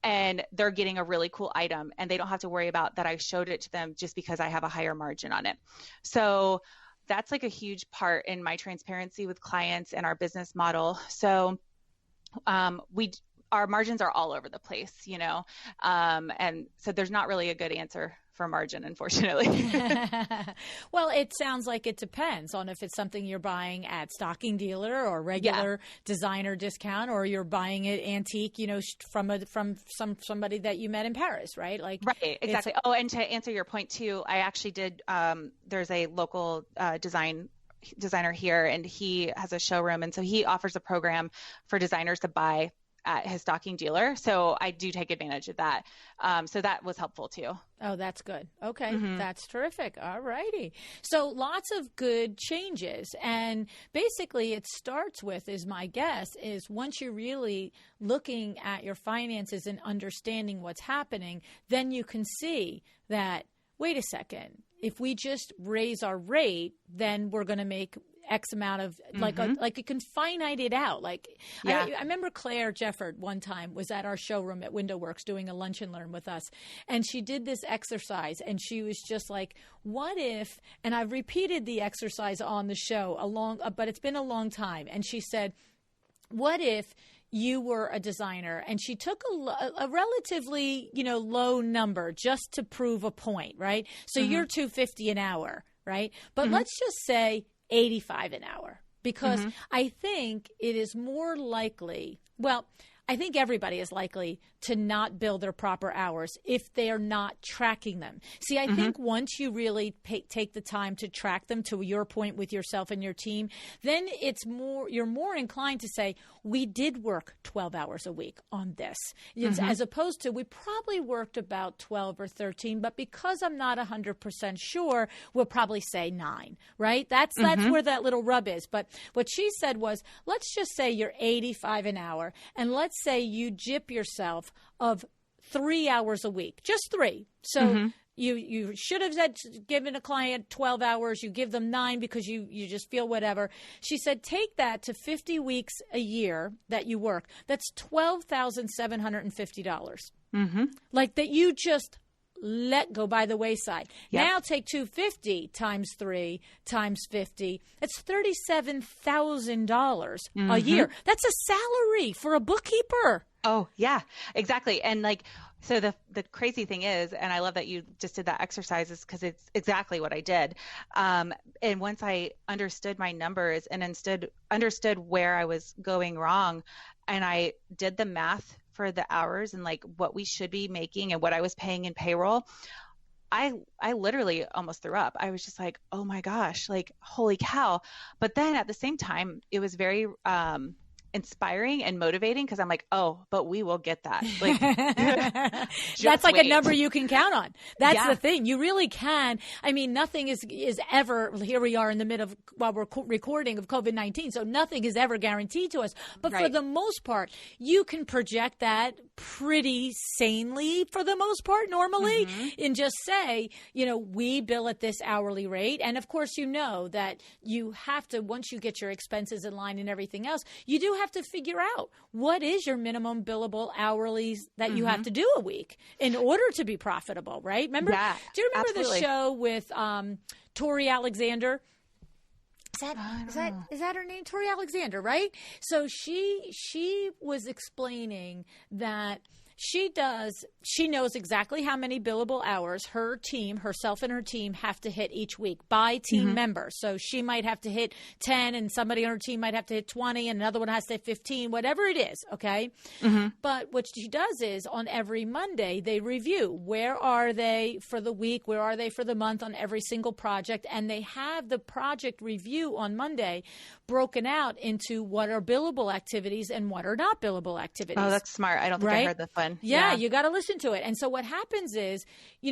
And they're getting a really cool item, and they don't have to worry about that I showed it to them just because I have a higher margin on it. So that's a huge part in my transparency with clients and our business model. So our margins are all over the place, and so there's not really a good answer for margin, unfortunately. Well, it sounds like it depends on if it's something you're buying at stocking dealer or regular designer discount, or you're buying it antique, from somebody that you met in Paris, right? Right, exactly. Oh, and to answer your point too, I actually did. There's a local designer here, and he has a showroom, and so he offers a program for designers to buy at his stocking dealer. So I do take advantage of that. So that was helpful too. Oh, that's good. Okay. That's terrific. All righty. So lots of good changes. And basically it starts with, is my guess, is once you're really looking at your finances and understanding what's happening, then you can see that, wait a second, if we just raise our rate, then we're going to make X amount of you can finite it out. I remember Claire Jefford one time was at our showroom at Window Works doing a lunch and learn with us. And she did this exercise, and she was just like, what if, and I've repeated the exercise on the show but it's been a long time. And she said, what if you were a designer, and she took a relatively, low number just to prove a point, right? So you're $250 an hour, right? But let's just say $85 an hour, because I think it is more likely, I think everybody is likely to not bill their proper hours if they are not tracking them. See, I think once you really take the time to track them, to your point with yourself and your team, then you're more inclined to say, we did work 12 hours a week on this, as opposed to we probably worked about 12 or 13, but because I'm not 100% sure, we'll probably say 9, right? That's where that little rub is. But what she said was, let's just say you're $85 an hour, and let's say you gyp yourself of 3 hours a week, just 3. So you should have given a client 12 hours. You give them 9 because you just feel whatever. She said, take that to 50 weeks a year that you work. That's $12,750. That you just let go by the wayside. Yep. Now take 250 times 3 times 50. It's $37,000 a year. That's a salary for a bookkeeper. Oh, yeah, exactly. And so the crazy thing is, and I love that you just did that exercise, is because it's exactly what I did. And once I understood my numbers and understood where I was going wrong, and I did the math for the hours and what we should be making and what I was paying in payroll, I literally almost threw up. I was just like, oh my gosh, like, holy cow. But then at the same time, it was very inspiring and motivating because I'm like, oh, but we will get that. Like, that's like wait. a number you can count on. That's the thing. You really can. I mean, nothing is ever, here we are in the middle of, while we're recording, of COVID-19. So nothing is ever guaranteed to us. But for the most part, you can project that pretty sanely for the most part normally, and just say, we bill at this hourly rate. And of course, that you have to, once you get your expenses in line and everything else, you do have to figure out what is your minimum billable hourlies that you have to do a week in order to be profitable, right? Remember? Yeah, do you remember absolutely. the show with Tori Alexander? Is that her name? Tori Alexander, right? So she was explaining that she knows exactly how many billable hours herself and her team have to hit each week by team member. So she might have to hit 10 and somebody on her team might have to hit 20 and another one has to hit 15, whatever it is. Okay. But what she does is on every Monday, they review where are they for the week, where are they for the month on every single project. And they have the project review on Monday broken out into what are billable activities and what are not billable activities. Oh, that's smart. I don't think I heard this one. Yeah, you got to listen to it. And so what happens is,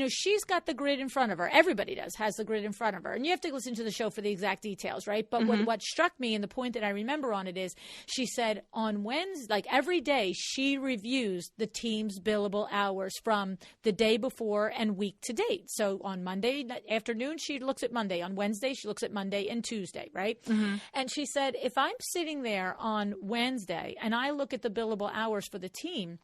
she's got the grid in front of her. Everybody has the grid in front of her. And you have to listen to the show for the exact details, right? But what struck me and the point that I remember on it is she said on Wednesday, like every day, she reviews the team's billable hours from the day before and week to date. So on Monday afternoon, she looks at Monday. On Wednesday, she looks at Monday and Tuesday, right? And she said, if I'm sitting there on Wednesday and I look at the billable hours for the team,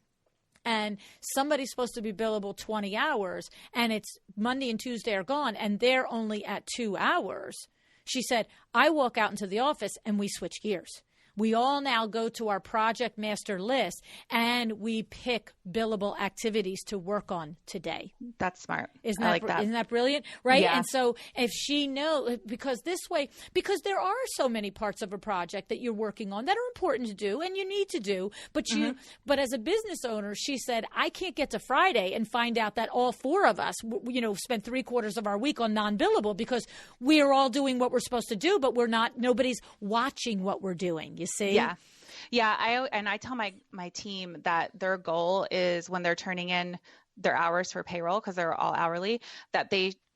and somebody's supposed to be billable 20 hours, and it's Monday and Tuesday are gone, and they're only at 2 hours, she said, I walk out into the office and we switch gears. We all now go to our project master list and we pick billable activities to work on today. That's smart. Isn't that brilliant? Right. Yeah. And so if she knows, because there are so many parts of a project that you're working on that are important to do and you need to do, but as a business owner, she said, I can't get to Friday and find out that all four of us, spent 3/4 of our week on non-billable because we're all doing what we're supposed to do, but nobody's watching what we're doing. You see? Yeah. Yeah. I tell my team that their goal is when they're turning in their hours for payroll, because they're all hourly, that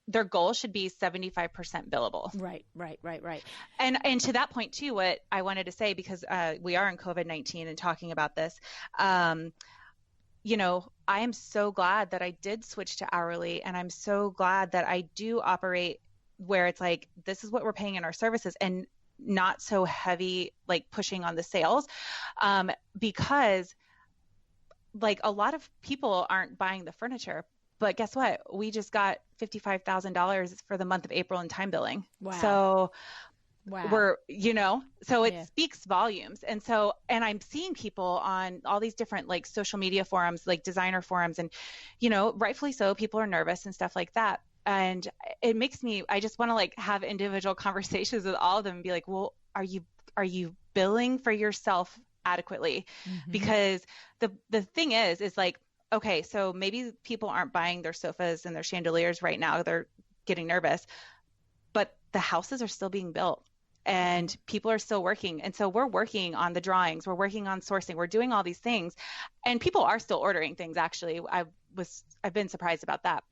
their goal should be 75% billable. Right. And to that point too, what I wanted to say, because we are in COVID-19 and talking about this, I am so glad that I did switch to hourly, and I'm so glad that I do operate where it's like, this is what we're paying in our services, and not so heavy, like pushing on the sales, because like a lot of people aren't buying the furniture, but guess what? We just got $55,000 for the month of April in time billing. Wow. So we're, so it Yeah. speaks volumes. And so, and I'm seeing people on all these different like social media forums, like designer forums, and, rightfully so, people are nervous and stuff like that. And it makes me, I just want to like have individual conversations with all of them and be like, well, are you billing for yourself adequately? Because the thing is like, okay, so maybe people aren't buying their sofas and their chandeliers right now. They're getting nervous, but the houses are still being built and people are still working. And so we're working on the drawings, we're working on sourcing, we're doing all these things, and people are still ordering things. Actually, I've been surprised about that.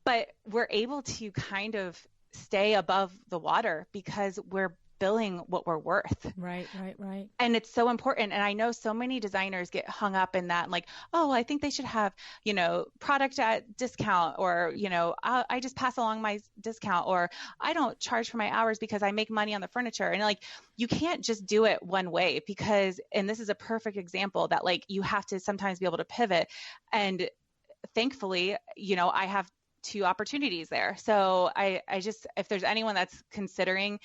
But we're able to kind of stay above the water because we're billing what we're worth. Right. And it's so important. And I know so many designers get hung up in that, and like, oh, I think they should have, product at discount, or, I just pass along my discount, or I don't charge for my hours because I make money on the furniture. And like, you can't just do it one way, because, and this is a perfect example that like, you have to sometimes be able to pivot. And thankfully, I have 2 opportunities there. So I just, if there's anyone that's considering,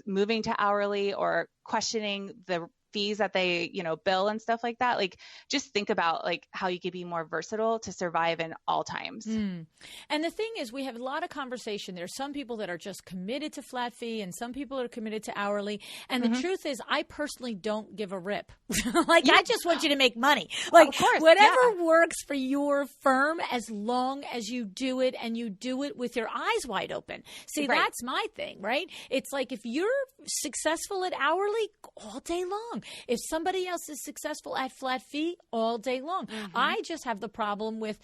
moving to hourly or questioning the fees that they, bill and stuff like that. Like, just think about like how you could be more versatile to survive in all times. And the thing is, we have a lot of conversation. There's some people that are just committed to flat fee and some people are committed to hourly. And the truth is, I personally don't give a rip. Like, I just want you to make money. Like, of course, whatever works for your firm, as long as you do it and you do it with your eyes wide open. See, Right. that's my thing, right? It's like, if you're successful at hourly, all day long. If somebody else is successful at flat fee, all day long. I just have the problem with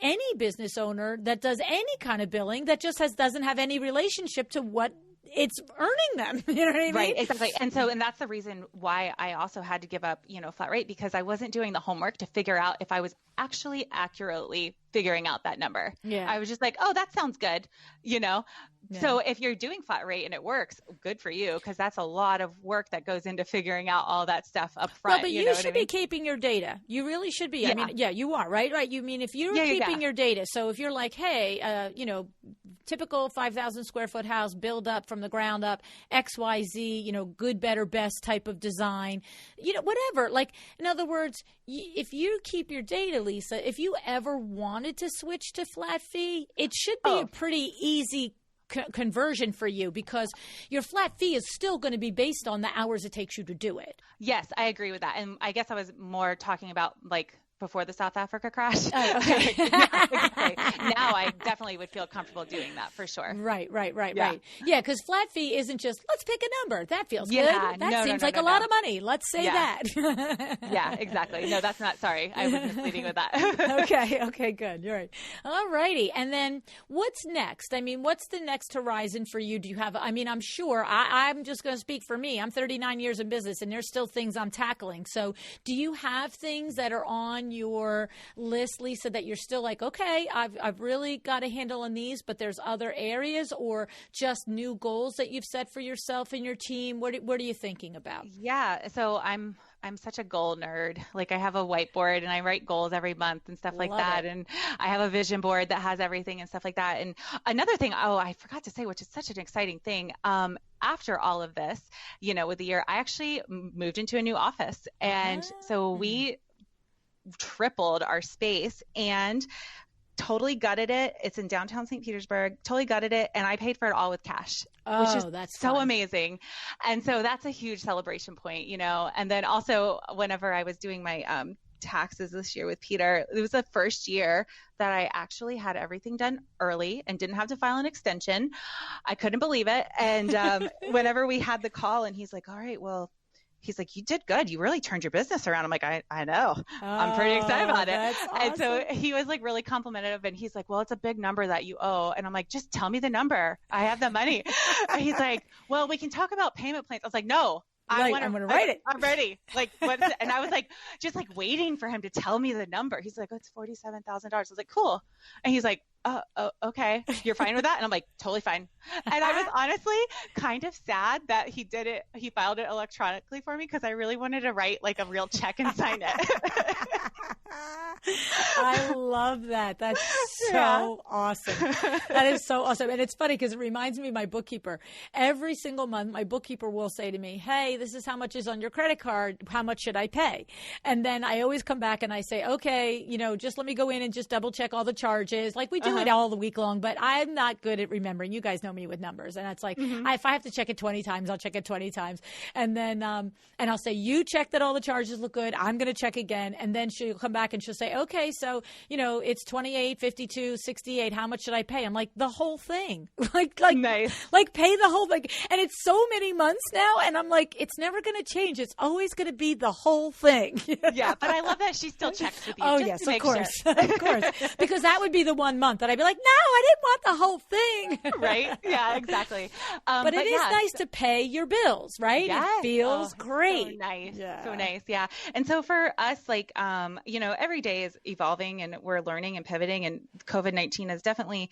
any business owner that does any kind of billing that just doesn't have any relationship to what it's earning them. You know what I mean? Right, exactly. And that's the reason why I also had to give up, flat rate, because I wasn't doing the homework to figure out if I was actually accurately figuring out that number. Yeah. I was just like, oh, that sounds good, Yeah. So if you're doing flat rate and it works, good for you, because that's a lot of work that goes into figuring out all that stuff up front. Well, but you should be keeping your data. You really should be. Yeah. I mean, you are, right? Right. You mean, if you're keeping your data. So if you're like, hey, typical 5,000 square foot house, build up from the ground up, XYZ, good, better, best type of design, whatever. Like, in other words, if you keep your data, Lisa, if you ever wanted to switch to flat fee, it should be a pretty easy conversion for you, because your flat fee is still going to be based on the hours it takes you to do it. Yes, I agree with that. And I guess I was more talking about like before the South Africa crash. Oh, okay. Now I definitely would feel comfortable doing that for sure. Right. Yeah, because flat fee isn't just, let's pick a number. That feels good. That seems like a lot of money. Let's say that. Yeah, exactly. No, that's not, sorry. I was misleading with that. Okay, good. You're right. All righty. And then what's next? I mean, what's the next horizon for you? Do you have, I'm sure, I'm just going to speak for me. I'm 39 years in business and there's still things I'm tackling. So do you have things that are on your list, Lisa, that you're still like, okay, I've really got a handle on these, but there's other areas, or just new goals that you've set for yourself and your team? What are you thinking about? Yeah. So I'm such a goal nerd. Like, I have a whiteboard and I write goals every month and stuff like that. And I have a vision board that has everything and stuff like that. And another thing, I forgot to say, which is such an exciting thing. After all of this, with the year, I actually moved into a new office. And so we tripled our space and totally gutted it. It's in downtown St. Petersburg, totally gutted it. And I paid for it all with cash, which is that's so fun. Amazing. And so that's a huge celebration point, And then also, whenever I was doing my taxes this year with Peter, it was the first year that I actually had everything done early and didn't have to file an extension. I couldn't believe it. And whenever we had the call and he's like, all right, well, he's like, you did good. You really turned your business around. I'm like, I know. I'm pretty excited about it. That's awesome. And so he was like really complimentary, and he's like, well, it's a big number that you owe. And I'm like, just tell me the number. I have the money. And he's like, well, we can talk about payment plans. I was like, no. I'm going to write it. I'm ready. Like, what is it? And I was like, just like waiting for him to tell me the number. He's like, oh, it's $47,000. I was like, cool. And he's like, oh, okay. You're fine with that? And I'm like, totally fine. And I was honestly kind of sad that he did it. He filed it electronically for me, because I really wanted to write like a real check and sign it. I love that. That's so awesome. That is so awesome. And it's funny because it reminds me of my bookkeeper. Every single month, my bookkeeper will say to me, hey, this is how much is on your credit card. How much should I pay? And then I always come back and I say, okay, just let me go in and just double check all the charges. Like, we do it all the week long, but I'm not good at remembering. You guys know me with numbers. And it's like, if I have to check it 20 times, I'll check it 20 times. And then, and I'll say, you check that all the charges look good. I'm going to check again. And then she'll come back and she'll say, okay, so, it's 28, 52, 68. How much should I pay? I'm like, the whole thing. like, nice. Like, pay the whole thing. And it's so many months now. And I'm like, it's never going to change. It's always going to be the whole thing. Yeah. But I love that she still checks with you. Oh, yes, of course. Sure. Of course. Because that would be the 1 month that I'd be like, no, I didn't want the whole thing. Right? Yeah, exactly. But it is nice to pay your bills, right? Yes. It feels great. So nice. Yeah. So nice. Yeah. And so for us, like, every day is evolving and we're learning and pivoting, and COVID-19 has definitely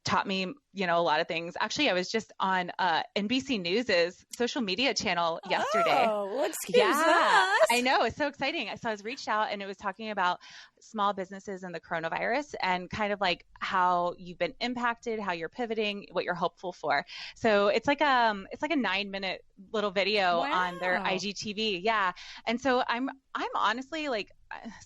taught me, a lot of things. Actually, I was just on NBC News's social media channel yesterday. Oh, excuse us. I know. It's so exciting. So I was reached out and it was talking about small businesses and the coronavirus and kind of like how you've been impacted, how you're pivoting, what you're hopeful for. So it's like a 9-minute little video on their IGTV. Yeah. And so I'm honestly like,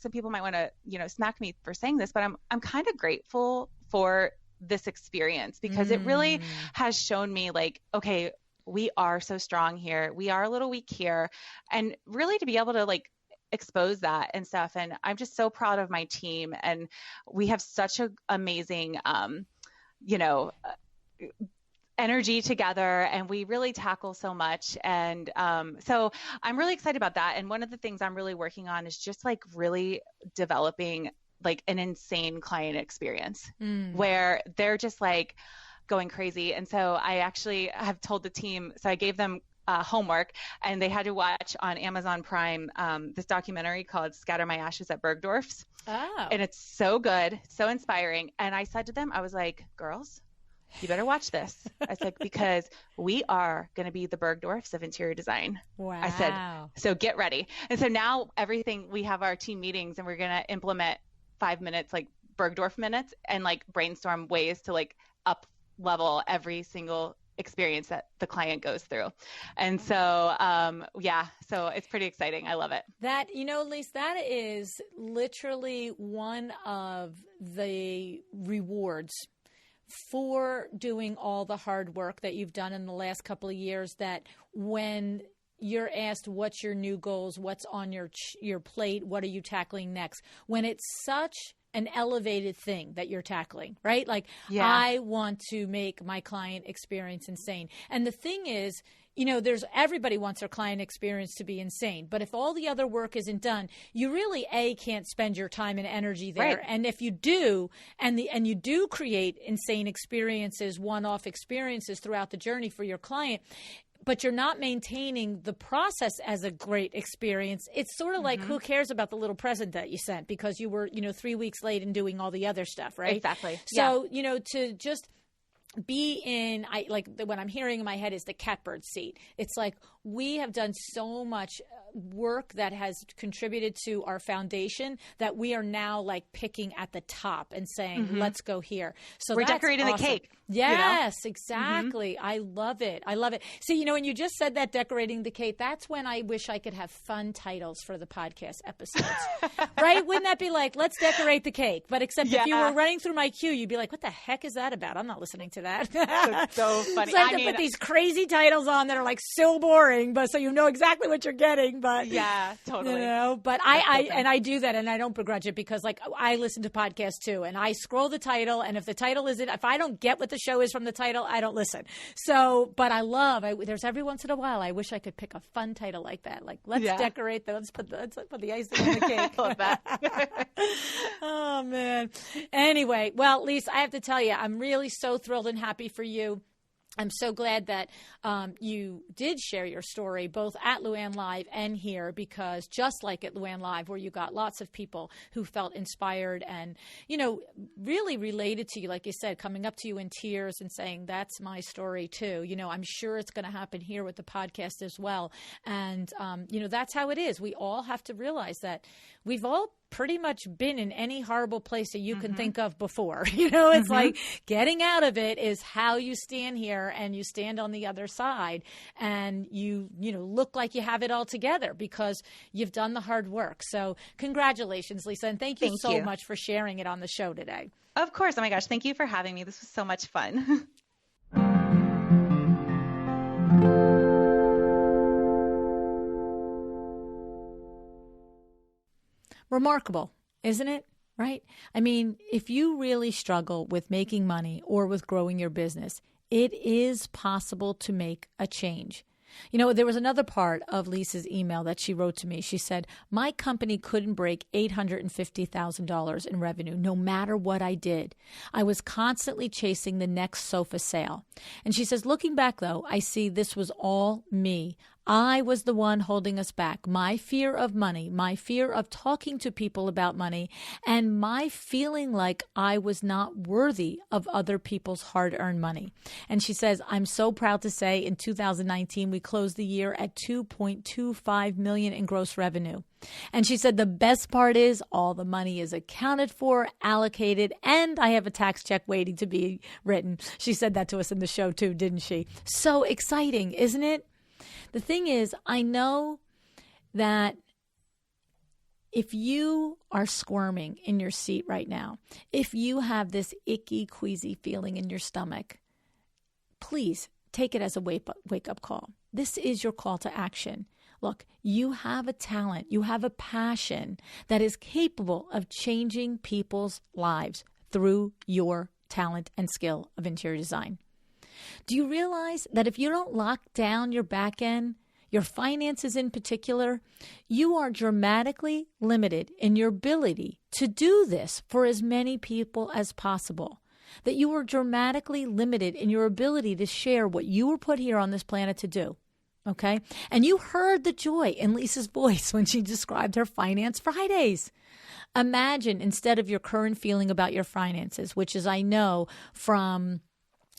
some people might want to, smack me for saying this, but I'm kind of grateful for this experience because it really has shown me like, okay, we are so strong here. We are a little weak here. And really to be able to like expose that and stuff. And I'm just so proud of my team. And we have such an amazing, energy together, and we really tackle so much. And so I'm really excited about that. And one of the things I'm really working on is just like really developing like an insane client experience where they're just like going crazy. And so I actually have told the team, so I gave them homework and they had to watch on Amazon Prime this documentary called Scatter My Ashes at Bergdorf's. Oh. And it's so good, so inspiring. And I said to them, I was like, girls, you better watch this. I said, because we are going to be the Bergdorfs of interior design. Wow. I said, so get ready. And so now we have our team meetings and we're going to implement 5 minutes, like Bergdorf minutes, and like brainstorm ways to like up level every single experience that the client goes through. And so, so it's pretty exciting. I love it. That, Lise, that is literally one of the rewards for doing all the hard work that you've done in the last couple of years, that when you're asked what's your new goals, what's on your plate, what are you tackling next, when it's such an elevated thing that you're tackling, right? Like, I want to make my client experience insane. And the thing is, everybody wants their client experience to be insane. But if all the other work isn't done, you really, can't spend your time and energy there. Right. And if you do, and you do create insane experiences, one-off experiences throughout the journey for your client, but you're not maintaining the process as a great experience, it's sort of like, who cares about the little present that you sent because you were, 3 weeks late and doing all the other stuff, right? Exactly. So, to just be in, what I'm hearing in my head is the catbird seat. It's like, we have done so much work that has contributed to our foundation that we are now like picking at the top and saying, let's go here. So we're decorating awesome. The cake. Yes, exactly. I love it. I love it. See, when you just said that, decorating the cake, that's when I wish I could have fun titles for the podcast episodes, right? Wouldn't that be like, let's decorate the cake? But except if you were running through my queue, you'd be like, what the heck is that about? I'm not listening to that. That's so funny. So I have to put these crazy titles on that are like so boring, but so you know exactly what you're getting. But yeah, totally. But I do that, and I don't begrudge it, because like I listen to podcasts too, and I scroll the title, and if the title isn't, if I don't get what the show is from the title, I don't listen. So, but there's every once in a while, I wish I could pick a fun title like that. Like, let's decorate, let's put the icing on the cake. I love that. Oh, man. Anyway, well, Lise, I have to tell you, I'm really so thrilled and happy for you. I'm so glad that you did share your story both at LuAnn Live and here, because just like at LuAnn Live, where you got lots of people who felt inspired and, really related to you, like you said, coming up to you in tears and saying, that's my story too. I'm sure it's going to happen here with the podcast as well. And, that's how it is. We all have to realize that we've all pretty much been in any horrible place that you can think of before. It's like getting out of it is how you stand here and you stand on the other side and you look like you have it all together because you've done the hard work. So congratulations, Lisa. And thank you so much for sharing it on the show today. Of course. Oh my gosh. Thank you for having me. This was so much fun. Remarkable, isn't it? Right? I mean, if you really struggle with making money or with growing your business, it is possible to make a change. There was another part of Lisa's email that she wrote to me. She said, my company couldn't break $850,000 in revenue no matter what I did. I was constantly chasing the next sofa sale. And she says, looking back, though, I see this was all me. I was the one holding us back. My fear of money, my fear of talking to people about money, and my feeling like I was not worthy of other people's hard-earned money. And she says, I'm so proud to say in 2019, we closed the year at $2.25 million in gross revenue. And she said, the best part is all the money is accounted for, allocated, and I have a tax check waiting to be written. She said that to us in the show too, didn't she? So exciting, isn't it? The thing is, I know that if you are squirming in your seat right now, if you have this icky, queasy feeling in your stomach, please take it as a wake-up call. This is your call to action. Look, you have a talent, you have a passion that is capable of changing people's lives through your talent and skill of interior design. Do you realize that if you don't lock down your back end, your finances in particular, you are dramatically limited in your ability to do this for as many people as possible? That you are dramatically limited in your ability to share what you were put here on this planet to do. Okay? And you heard the joy in Lisa's voice when she described her Finance Fridays. Imagine, instead of your current feeling about your finances, which is, I know from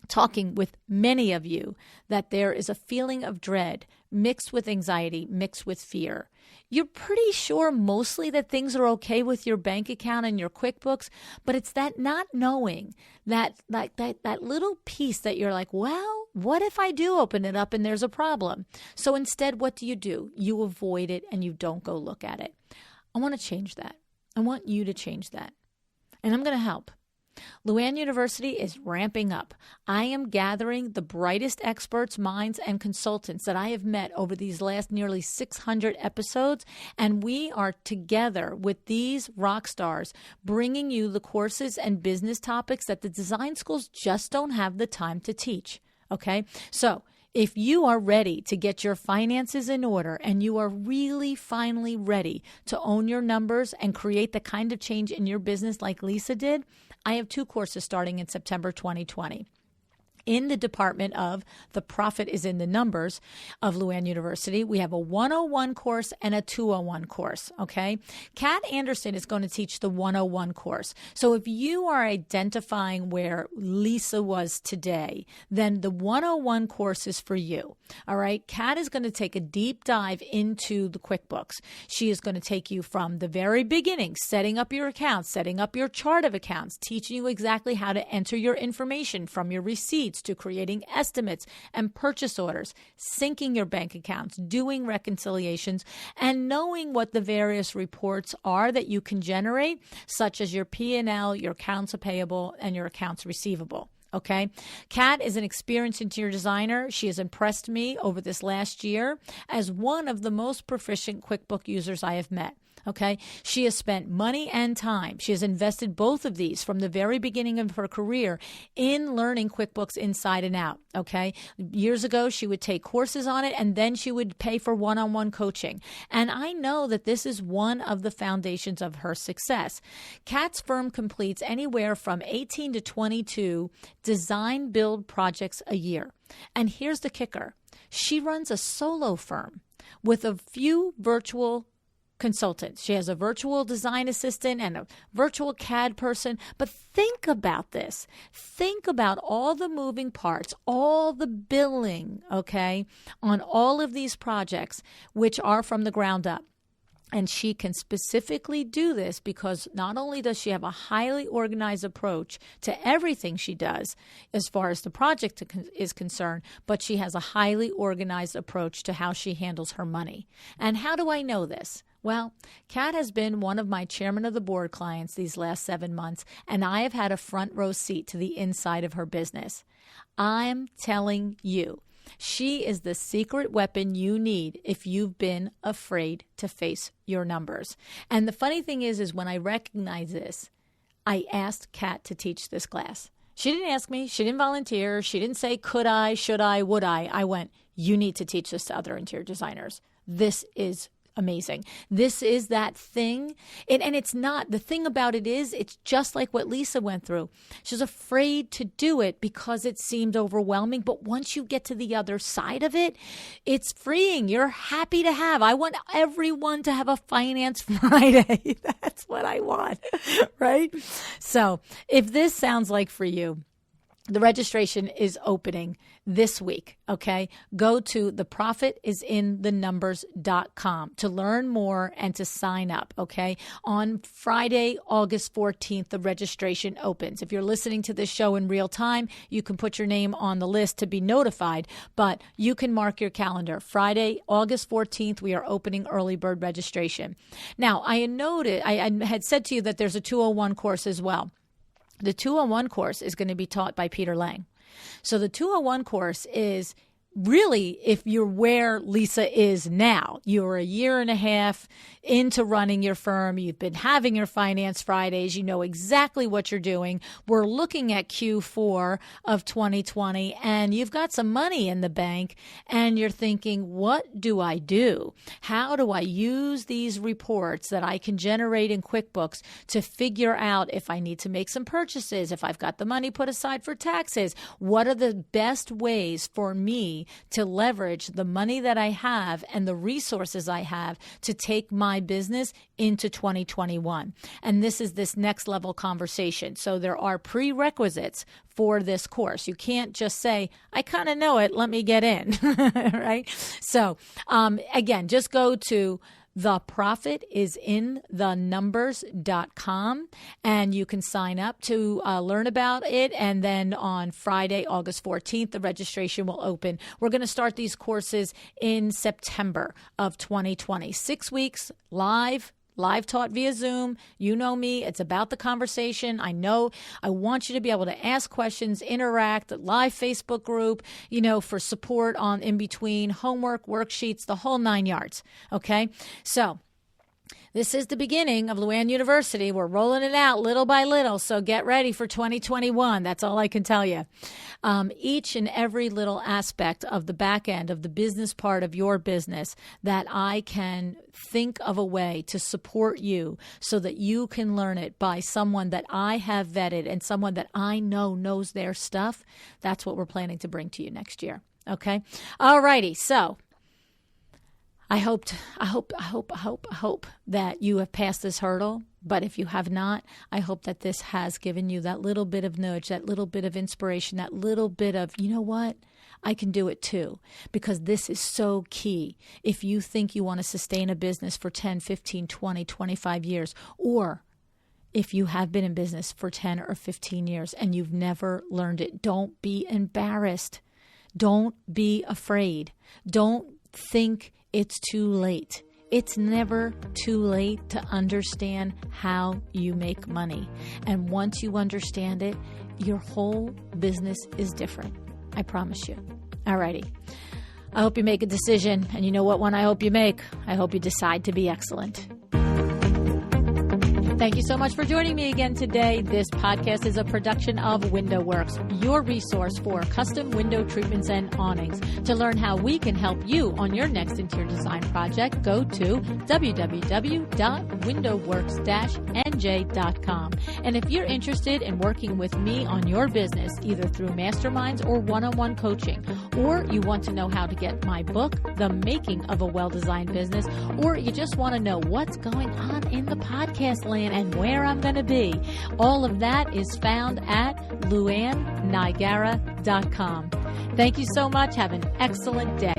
talking with many of you, that there is a feeling of dread mixed with anxiety, mixed with fear. You're pretty sure mostly that things are okay with your bank account and your QuickBooks, but it's that not knowing, that little piece that you're like, well, what if I do open it up and there's a problem? So instead, what do? You avoid it and you don't go look at it. I want to change that. I want you to change that. And I'm going to help. LuAnn University is ramping up. I am gathering the brightest experts, minds, and consultants that I have met over these last nearly 600 episodes, and we are together with these rock stars bringing you the courses and business topics that the design schools just don't have the time to teach. Okay? So if you are ready to get your finances in order and you are really finally ready to own your numbers and create the kind of change in your business like Lisa did, I have 2 courses starting in September 2020. In the department of The Profit is in the Numbers of LuAnn University, we have a 101 course and a 201 course, okay? Kat Anderson is going to teach the 101 course. So if you are identifying where Lisa was today, then the 101 course is for you, all right? Kat is going to take a deep dive into the QuickBooks. She is going to take you from the very beginning, setting up your accounts, setting up your chart of accounts, teaching you exactly how to enter your information from your receipts to creating estimates and purchase orders, syncing your bank accounts, doing reconciliations, and knowing what the various reports are that you can generate, such as your P&L, your accounts payable, and your accounts receivable. Okay. Kat is an experienced interior designer. She has impressed me over this last year as one of the most proficient QuickBook users I have met. Okay. She has spent money and time. She has invested both of these from the very beginning of her career in learning QuickBooks inside and out. Okay. Years ago, she would take courses on it and then she would pay for one-on-one coaching. And I know that this is one of the foundations of her success. Kat's firm completes anywhere from 18 to 22 design build projects a year. And here's the kicker. She runs a solo firm with a few virtual consultants. She has a virtual design assistant and a virtual CAD person. But think about this. Think about all the moving parts, all the billing, okay, on all of these projects, which are from the ground up. And she can specifically do this because not only does she have a highly organized approach to everything she does as far as the project is concerned, but she has a highly organized approach to how she handles her money. And how do I know this? Well, Kat has been one of my chairman of the board clients these last 7 months, and I have had a front row seat to the inside of her business. I'm telling you, she is the secret weapon you need if you've been afraid to face your numbers. And the funny thing is when I recognize this, I asked Kat to teach this class. She didn't ask me. She didn't volunteer. She didn't say, could I, should I, would I? I went, you need to teach this to other interior designers. This is amazing. This is that thing. And it's not, the thing about it is, it's just like what Lisa went through. She was afraid to do it because it seemed overwhelming. But once you get to the other side of it, it's freeing. You're happy to have. I want everyone to have a Finance Friday. That's what I want, right? So if this sounds like for you, the registration is opening this week, okay? Go to theprofitisInthenumbers.com to learn more and to sign up, okay? On Friday, August 14th, the registration opens. If you're listening to this show in real time, you can put your name on the list to be notified, but you can mark your calendar. Friday, August 14th, we are opening early bird registration. Now, I had said to you that there's a 201 course as well. The 201 course is going to be taught by Peter Lang. So the 201 course is really, if you're where Lisa is now, you're a year and a half into running your firm, you've been having your Finance Fridays, you know exactly what you're doing. We're looking at Q4 of 2020 and you've got some money in the bank and you're thinking, what do I do? How do I use these reports that I can generate in QuickBooks to figure out if I need to make some purchases, if I've got the money put aside for taxes? What are the best ways for me to leverage the money that I have and the resources I have to take my business into 2021? And this is this next level conversation. So there are prerequisites for this course. You can't just say, I kind of know it, let me get in, right? So again, just go to theprofitisInthenumbers.com and you can sign up to learn about it. And then on Friday, August 14th, the registration will open. We're going to start these courses in September of 2020. 6 weeks live taught via Zoom. You know me. It's about the conversation. I know I want you to be able to ask questions, interact, live Facebook group, for support on in between, homework, worksheets, the whole 9 yards. Okay. So this is the beginning of LuAnn University. We're rolling it out little by little, so get ready for 2021. That's all I can tell you. Each and every little aspect of the back end of the business part of your business that I can think of a way to support you so that you can learn it by someone that I have vetted and someone that I know knows their stuff, that's what we're planning to bring to you next year. Okay? All righty. So I hope that you have passed this hurdle. But if you have not, I hope that this has given you that little bit of nudge, that little bit of inspiration, that little bit of, you know what? I can do it too. Because this is so key. If you think you want to sustain a business for 10, 15, 20, 25 years, or if you have been in business for 10 or 15 years and you've never learned it, don't be embarrassed. Don't be afraid. Don't think it's too late. It's never too late to understand how you make money. And once you understand it, your whole business is different. I promise you. Alrighty. I hope you make a decision. And you know what one I hope you make? I hope you decide to be excellent. Thank you so much for joining me again today. This podcast is a production of WindowWorks, your resource for custom window treatments and awnings. To learn how we can help you on your next interior design project, go to www.windowworks-nj.com. And if you're interested in working with me on your business, either through masterminds or one-on-one coaching, or you want to know how to get my book, The Making of a Well-Designed Business, or you just want to know what's going on in the podcast land and where I'm going to be. All of that is found at LuAnnNigara.com. Thank you so much. Have an excellent day.